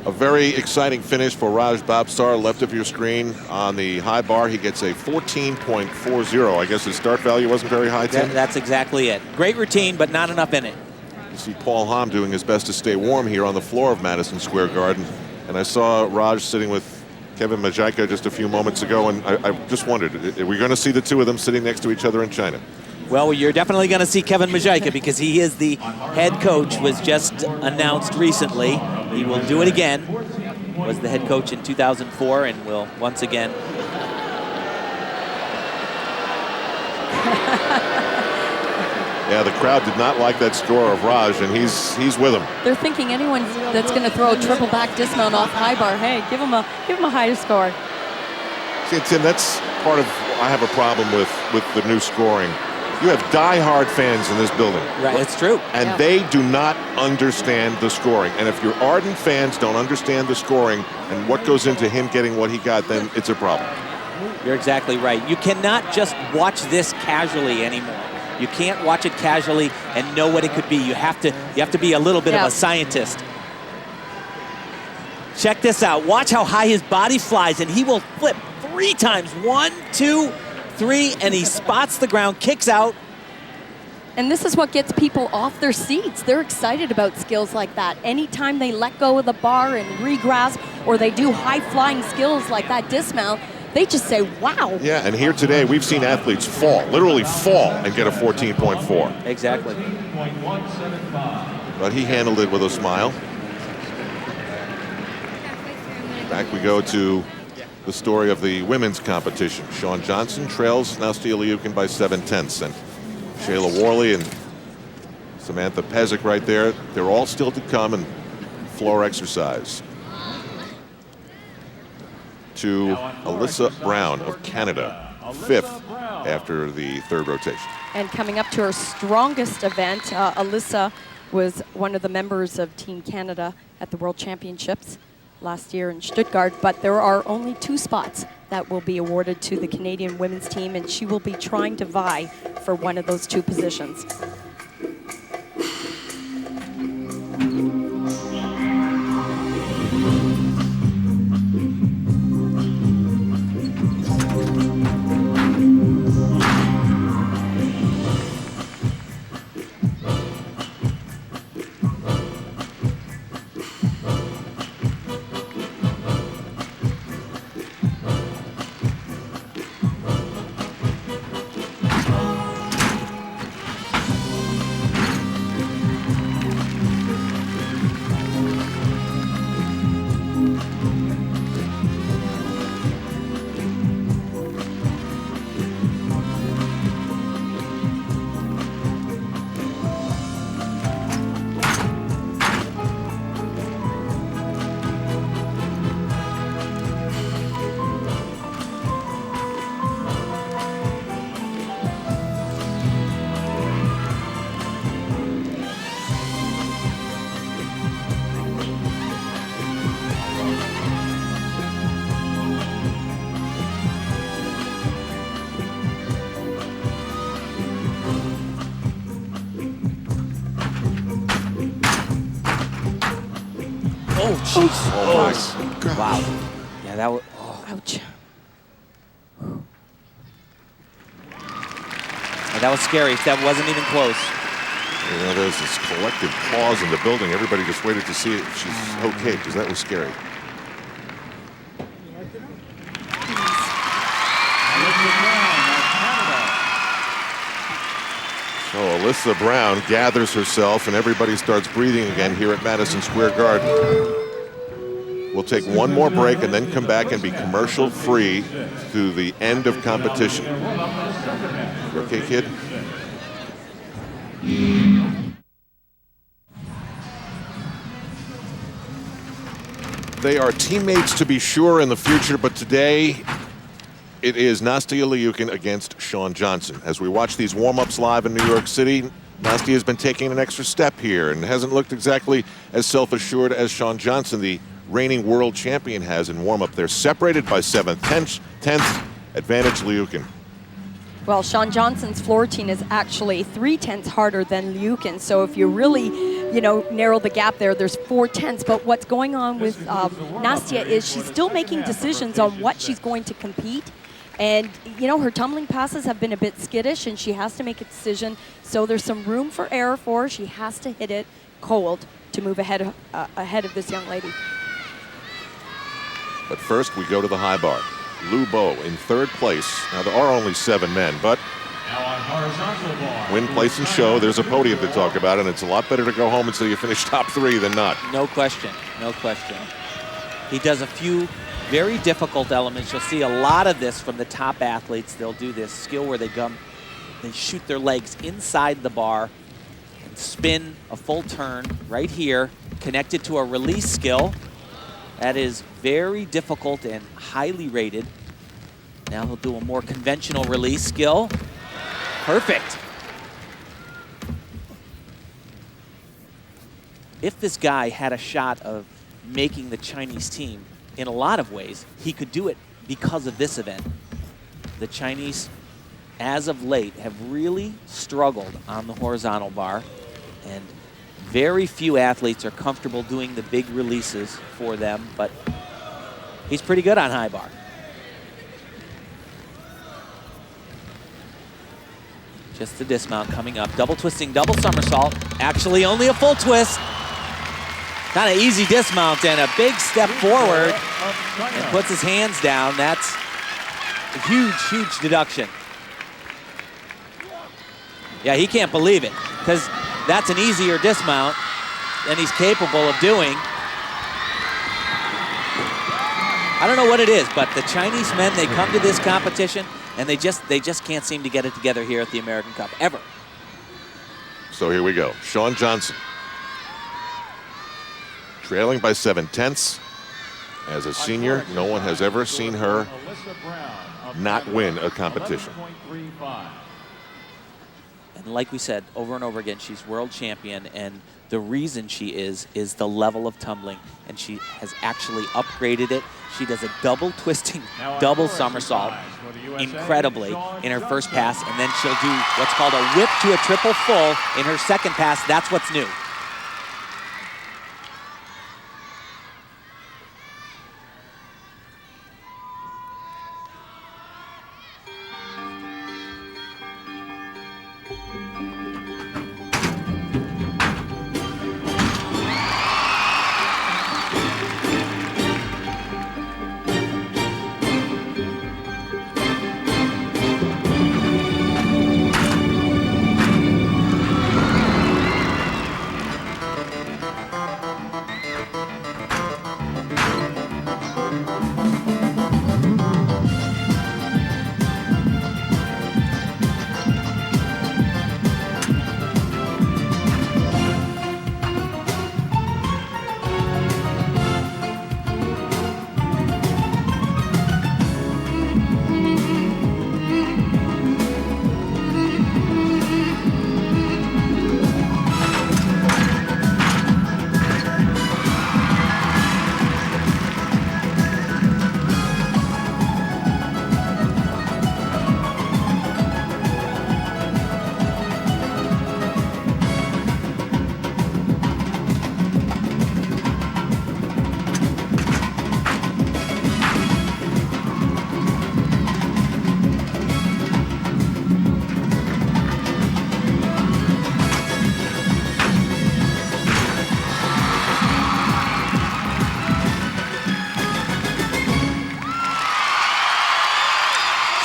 A very exciting finish for Raj Babsar, left of your screen. On the high bar, he gets a 14.40. I guess his start value wasn't very high, Tim? That's exactly it. Great routine, but not enough in it. You see Paul Hamm doing his best to stay warm here on the floor of Madison Square Garden. And I saw Raj sitting with Kevin Majaika just a few moments ago, and I just wondered, are we going to see the two of them sitting next to each other in China? Well, you're definitely going to see Kevin Majaika because he is the head coach, was just announced recently. He will do it again. Was the head coach in 2004 and will once again. Yeah, the crowd did not like that score of Raj, and he's with him. They're thinking anyone that's going to throw a triple back dismount off high bar, hey, give him a higher score. See, Tim, that's part of I have a problem with the new scoring. You have die-hard fans in this building. Right, it's true. And they do not understand the scoring. And if your ardent fans don't understand the scoring and what goes into him getting what he got, then it's a problem. You're exactly right. You cannot just watch this casually anymore. You can't watch it casually and know what it could be. You have to be a little bit of a scientist. Check this out. Watch how high his body flies, and he will flip 3 times. 1, 2, 3, and he spots the ground, kicks out. And this is what gets people off their seats. They're excited about skills like that. Anytime they let go of the bar and re-grasp, or they do high-flying skills like that dismount, they just say, wow. Yeah, and here today, we've seen athletes fall, literally fall, and get a 14.4. Exactly. But he handled it with a smile. Back we go to the story of the women's competition. Shawn Johnson trails Nastia Liukin by 7/10. And Shayla Worley and Samantha Pezic right there. They're all still to come in floor exercise. To Alyssa Brown of Canada, 5th after the 3rd rotation. And coming up to her strongest event, Alyssa was one of the members of Team Canada at the World Championships last year in Stuttgart, but there are only 2 spots that will be awarded to the Canadian women's team, and she will be trying to vie for one of those 2 positions. Oh, jeez. Oh, my God. Wow. Yeah, that was... Ouch. Yeah, that was scary. That wasn't even close. You know, there's this collective pause in the building. Everybody just waited to see if she's okay, because that was scary. So Alyssa Brown gathers herself, and everybody starts breathing again here at Madison Square Garden. We'll take one more break and then come back and be commercial free to the end of competition. You okay, kid? They are teammates to be sure in the future, but today it is Nastia Liukin against Shawn Johnson. As we watch these warm-ups live in New York City, Nastia has been taking an extra step here and hasn't looked exactly as self-assured as Shawn Johnson, the reigning world champion, has in warm-up. They're separated by 7 tenths, advantage Liukin. Well, Shawn Johnson's floor routine is actually 3 tenths harder than Liukin. So if you really, narrow the gap there, there's 4 tenths. But what's going on with Nastia is she's still making decisions on what she's going to compete. And, her tumbling passes have been a bit skittish, and she has to make a decision. So there's some room for error for her. She has to hit it cold to move ahead of this young lady. But first, we go to the high bar. Lou Bo in 3rd place. Now, there are only 7 men, but win, place, and show. There's a podium to talk about, and it's a lot better to go home and say you finish top 3 than not. No question. No question. He does a few very difficult elements. You'll see a lot of this from the top athletes. They'll do this skill where they shoot their legs inside the bar and spin a full turn right here, connected to a release skill. That is very difficult and highly rated. Now he'll do a more conventional release skill. Perfect. If this guy had a shot of making the Chinese team, in a lot of ways, he could do it because of this event. The Chinese, as of late, have really struggled on the horizontal bar, and very few athletes are comfortable doing the big releases for them, but he's pretty good on high bar. Just the dismount coming up. Double twisting, double somersault. Actually, only a full twist. Kind of easy dismount and a big step forward and puts his hands down. That's a huge, huge deduction. Yeah, he can't believe it because that's an easier dismount than he's capable of doing. I don't know what it is, but the Chinese men, they come to this competition and they just can't seem to get it together here at the American Cup, ever. So here we go. Shawn Johnson, trailing by 7 tenths. As a senior, no one has ever seen her not win a competition. And like we said over and over again, she's world champion, and the reason she is the level of tumbling, and she has actually upgraded it. She does a double twisting, double somersault incredibly in her first pass, and then she'll do what's called a whip to a triple full in her second pass. That's what's new.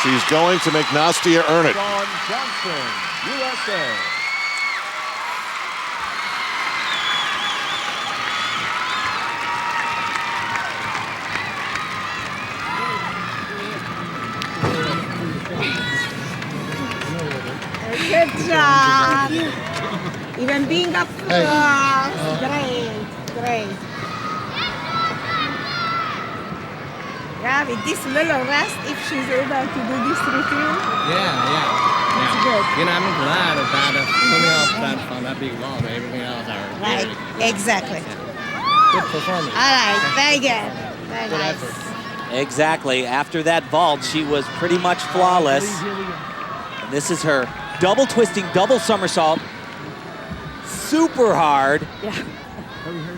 She's going to make Nastia earn it. Shawn Johnson, USA. Good job. Even being up close. Great, great. Yeah, with this little rest, if she's able to do this routine. It's good. You know, I'm glad that coming off that from that big wall, everything else are Right, exactly. good performance. All right, very good. Very Good nice. effort. Exactly. After that vault, she was pretty much flawless. And this is her double twisting, double somersault. Super hard. Yeah.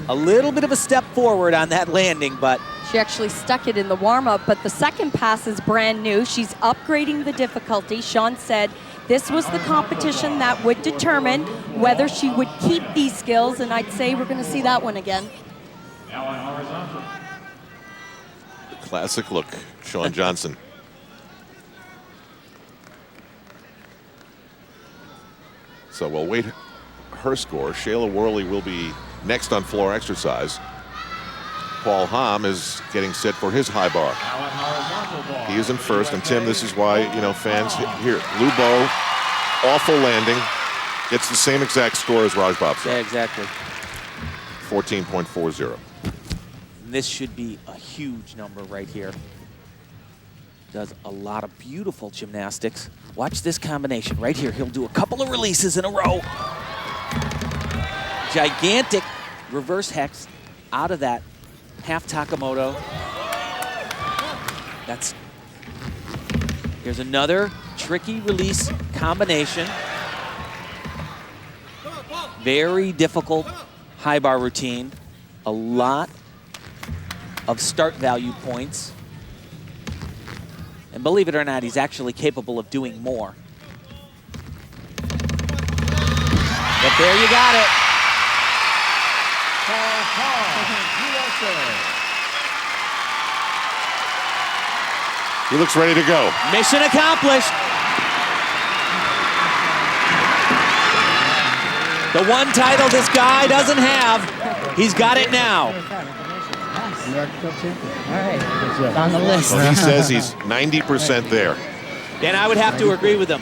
A little bit of a step forward on that landing, but She actually stuck it in the warm-up, but the second pass is brand new. She's upgrading the difficulty. Shawn said this was the competition that would determine whether she would keep these skills, and I'd say we're going to see that one again. Classic look, Shawn Johnson. So we'll wait her score. Shayla Worley will be next on floor exercise. Paul Hamm is getting set for his high bar. He is in first, and Tim, this is why, you know, fans here. Lubo, awful landing. Gets the same exact score as Raj Bobson. yeah, exactly. 14.40. This should be a huge number right here. Does a lot of beautiful gymnastics. Watch this combination right here. He'll do a couple of releases in a row. Gigantic reverse hex out of that half Takamoto. Here's another tricky release combination. Very difficult high bar routine. A lot of start value points. And believe it or not, he's actually capable of doing more. But there you got it. He looks ready to go. Mission accomplished. The one title this guy doesn't have, he's got it now. American Cup champion. All right, it's on the list. Well, he says he's 90% there. And I would have to agree with him.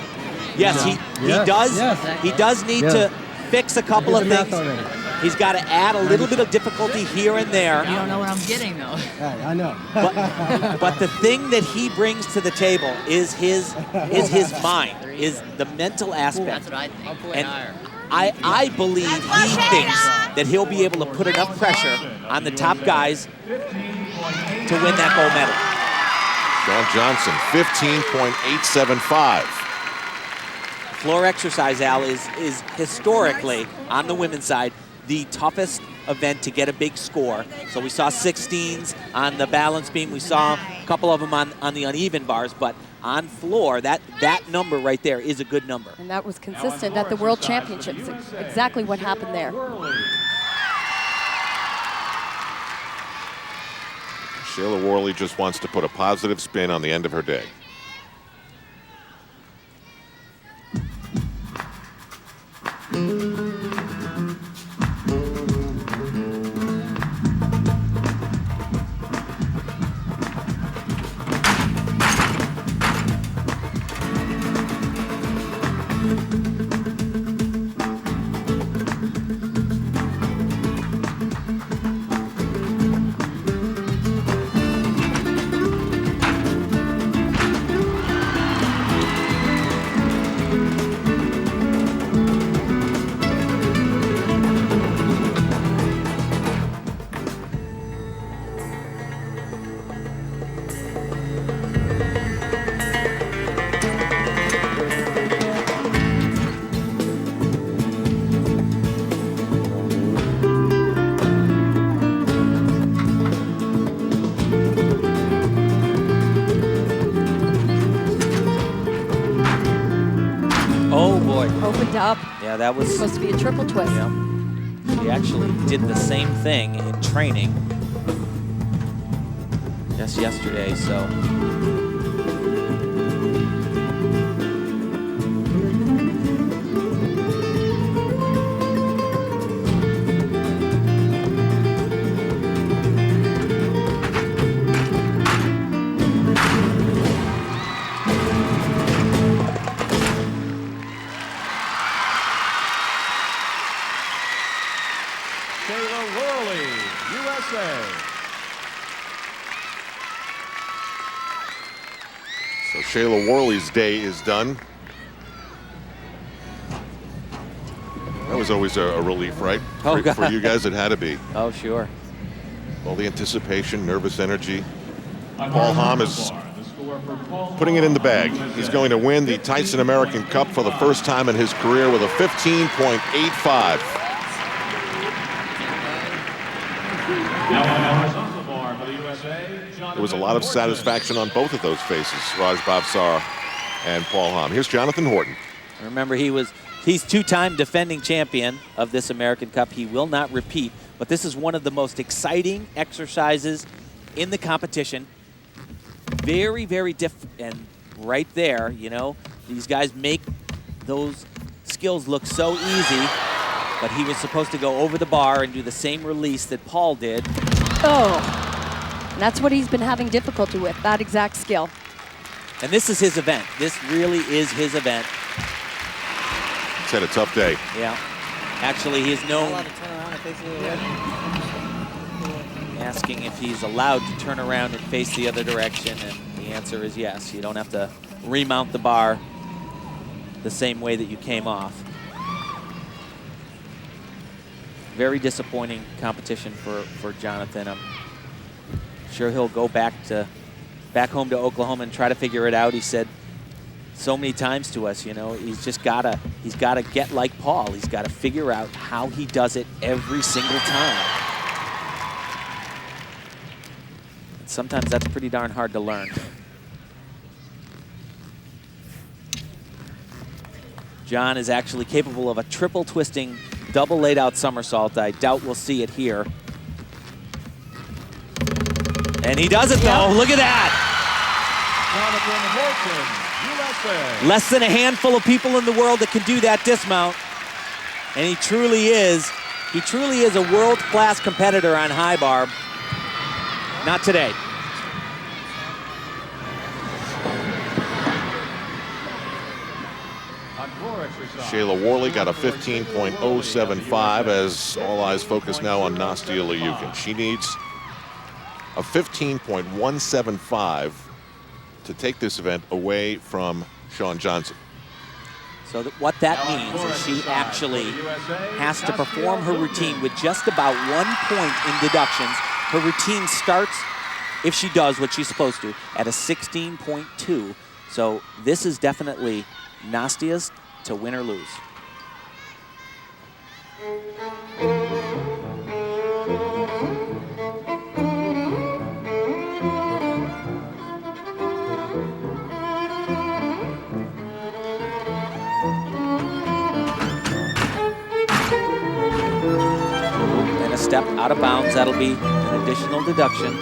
Yes, he does need to fix a couple of things. He's got to add a little bit of difficulty here and there. You don't know what I'm getting, though. I know. But the thing that he brings to the table is his mind, is the mental aspect. That's what I'll pull it And higher. I believe he thinks that he'll be able to put enough pressure on the top guys to win that gold medal. Shawn Johnson, 15.875. Floor exercise, Al, is historically, on the women's side, the toughest event to get a big score. So we saw 16s on the balance beam. We saw a couple of them on the uneven bars, but on floor, that number right there is a good number. And that was consistent at the World Championships. Exactly what happened there. Shayla Worley just wants to put a positive spin on the end of her day. Opened up. Yeah, that was supposed to be a triple twist. Yeah. He actually did the same thing in training just yesterday, so USA. So Shayla Worley's day is done. That was always a relief, right? Oh, For you guys, it had to be. Oh, sure. All the anticipation, nervous energy. Paul Hamm is putting it in the bag. He's going to win the Tyson American Cup for the first time in his career with a 15.85. There was a lot of satisfaction on both of those faces, Raj Bhavsar and Paul Hamm. Here's Jonathan Horton. Remember, he's two-time defending champion of this American Cup. He will not repeat, but this is one of the most exciting exercises in the competition. Very, very different. And right there, you know, these guys make those skills look so easy, but he was supposed to go over the bar and do the same release that Paul did. Oh, and that's what he's been having difficulty with, that exact skill. And this is his event. This really is his event. He's had a tough day. Yeah. Actually, he is known asking if he's allowed to turn around and face the other direction, and the answer is yes. You don't have to remount the bar the same way that you came off. Very disappointing competition for Jonathan. I'm sure he'll go back home to Oklahoma and try to figure it out. He said so many times to us, you know, he's gotta get like Paul. He's gotta figure out how he does it every single time. And sometimes that's pretty darn hard to learn. John is actually capable of a triple twisting, double laid out somersault. I doubt we'll see it here. And he does it though, look at that. Jonathan Horton, USA. Less than a handful of people in the world that can do that dismount. And he truly is a world-class competitor on high bar. Not today. Shayla Worley got a 15.075 as all eyes focus now on Nastia Liukin. She needs a 15.175 to take this event away from Shawn Johnson. So what that means is she actually has to perform her routine with just about 1 point in deductions. Her routine starts, if she does what she's supposed to, at a 16.2. So this is definitely Nastia's to win or lose. And a step out of bounds, that'll be an additional deduction.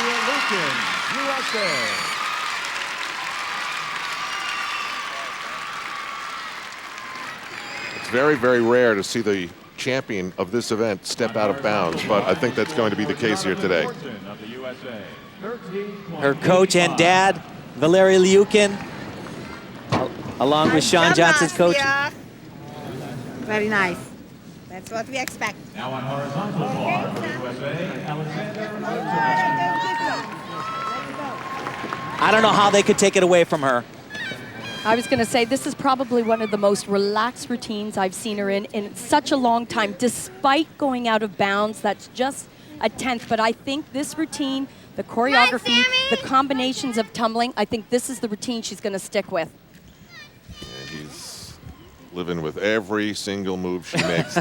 Liukin, USA. It's very, very rare to see the champion of this event step out of bounds, but I think that's going to be the case here today. Her coach and dad, Valery Liukin, along with Shawn Johnson's coach. Very nice. That's what we expect. Now on horizontal bar for USA, Alexander. I don't know how they could take it away from her. I was going to say, this is probably one of the most relaxed routines I've seen her in such a long time, despite going out of bounds. That's just a 10th. But I think this routine, the choreography, the combinations of tumbling, I think this is the routine she's going to stick with. And he's living with every single move she makes.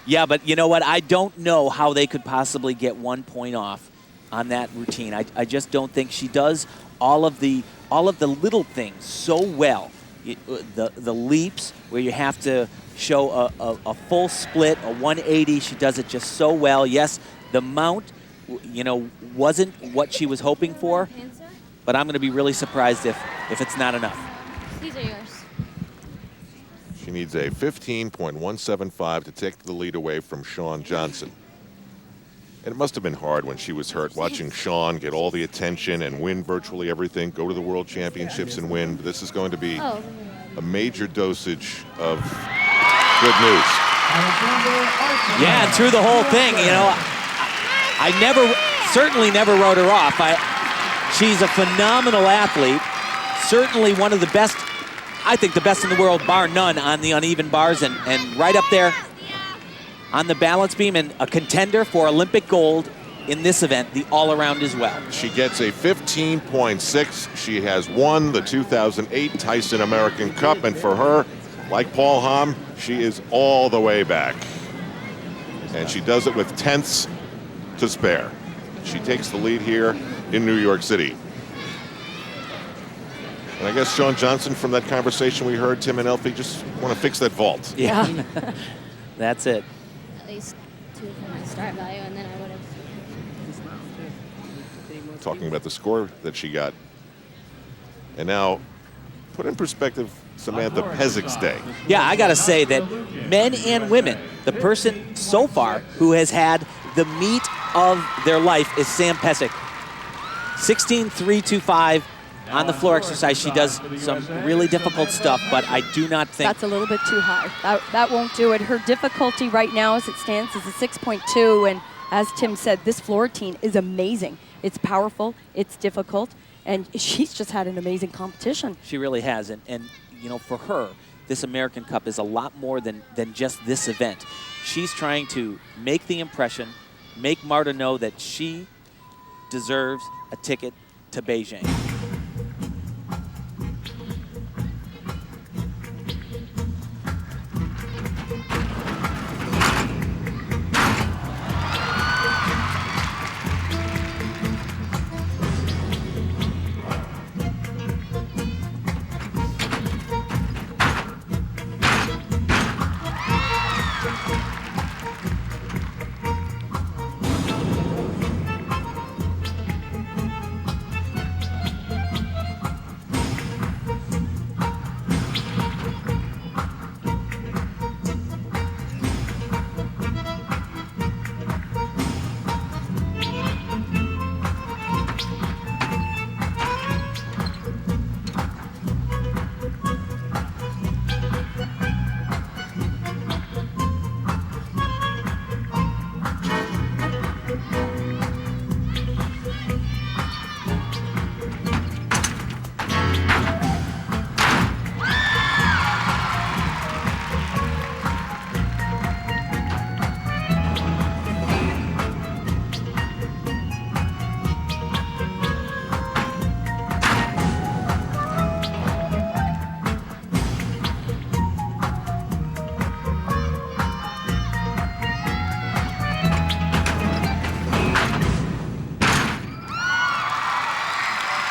Yeah, but you know what? I don't know how they could possibly get 1 point off on that routine. I just don't think she does all of the little things so well. The leaps where you have to show a full split, a 180, she does it just so well. Yes, the mount, wasn't what she was hoping for, but I'm going to be really surprised if it's not enough. These are yours. She needs a 15.175 to take the lead away from Shawn Johnson. And it must have been hard when she was hurt, watching Shawn get all the attention and win virtually everything, go to the World Championships and win. This is going to be a major dosage of good news. Yeah, and through the whole thing, I certainly never wrote her off. She's a phenomenal athlete, certainly one of the best, I think the best in the world, bar none, on the uneven bars, and right up there on the balance beam, and a contender for Olympic gold in this event, the all-around as well. She gets a 15.6. She has won the 2008 Tyson American Cup, and for her, like Paul Hamm, she is all the way back. And she does it with tenths to spare. She takes the lead here in New York City. And I guess Shawn Johnson, from that conversation we heard, Tim and Elfie, just want to fix that vault. Yeah, that's it. At least 2 for my start value, and then I would have. Talking about the score that she got. And now, put in perspective Samantha Pesik's day. Yeah, I got to say that men and women, the person so far who has had the meat of their life is Sam Pesik. 16.325 on the floor exercise. She does some really difficult stuff, but I do not think... That's a little bit too high. That won't do it. Her difficulty right now as it stands is a 6.2, and as Tim said, this floor routine is amazing. It's powerful, it's difficult, and she's just had an amazing competition. She really has, and for her, this American Cup is a lot more than just this event. She's trying to make the impression, make Marta know that she deserves a ticket to Beijing.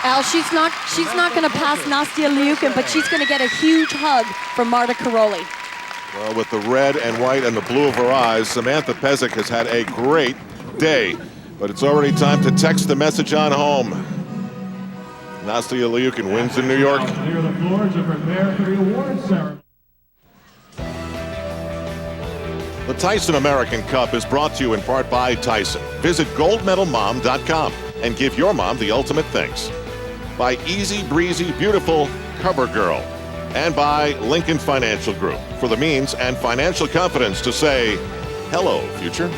Al, she's not going to pass Nastia Liukin, but she's going to get a huge hug from Marta Karolyi. Well, with the red and white and the blue of her eyes, Samantha Pesik has had a great day. But it's already time to text the message on home. Nastia Liukin wins in New York. Clear the floor to prepare for the awards ceremony. The Tyson American Cup is brought to you in part by Tyson. Visit goldmedalmom.com and give your mom the ultimate thanks. By Easy Breezy Beautiful CoverGirl, and by Lincoln Financial Group for the means and financial confidence to say, hello, future.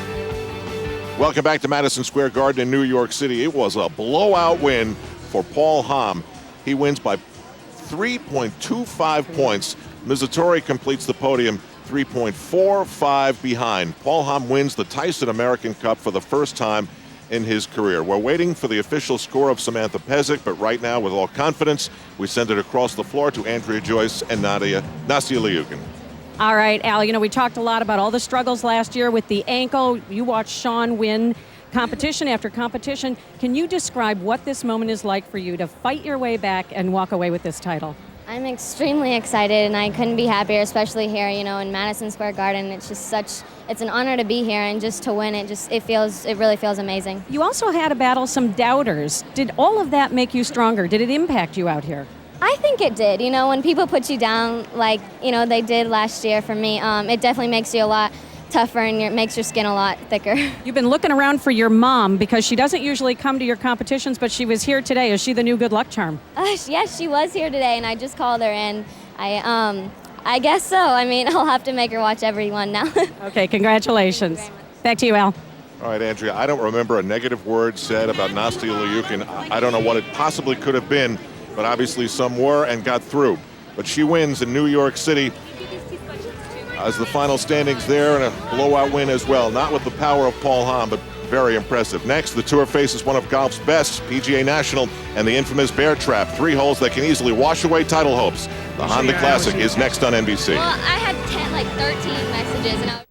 Welcome back to Madison Square Garden in New York City. It was a blowout win for Paul Hamm. He wins by 3.25 points. Mizutori completes the podium 3.45 behind. Paul Hamm wins the Tyson American Cup for the first time in his career. We're waiting for the official score of Samantha Pezic, but right now, with all confidence, we send it across the floor to Andrea Joyce and Nastia Liukin. All right, Al, you know, we talked a lot about all the struggles last year with the ankle. You watched Sean win competition after competition. Can you describe what this moment is like for you to fight your way back and walk away with this title? I'm extremely excited, and I couldn't be happier, especially here, you know, in Madison Square Garden. It's just it's an honor to be here, and just to win it, it really feels amazing. You also had to battle some doubters. Did all of that make you stronger? Did it impact you out here? I think it did. You know, when people put you down like, you know, they did last year for me, it definitely makes you a lot tougher, and it makes your skin a lot thicker. You've been looking around for your mom because she doesn't usually come to your competitions, but she was here today. Is she the new good luck charm? Yes, she was here today, and I just called her, and I guess so. I mean, I'll have to make her watch every one now. Okay, congratulations. Back to you, Al. All right, Andrea, I don't remember a negative word said about Nastia Liukin. I don't know what it possibly could have been, but obviously some were and got through. But she wins in New York City as the final standings there, and a blowout win as well. Not with the power of Paul Hamm, but very impressive. Next, the tour faces one of golf's best, PGA National, and the infamous Bear Trap. 3 holes that can easily wash away title hopes. The Honda Classic is next on NBC. Well, I had 13 messages, and I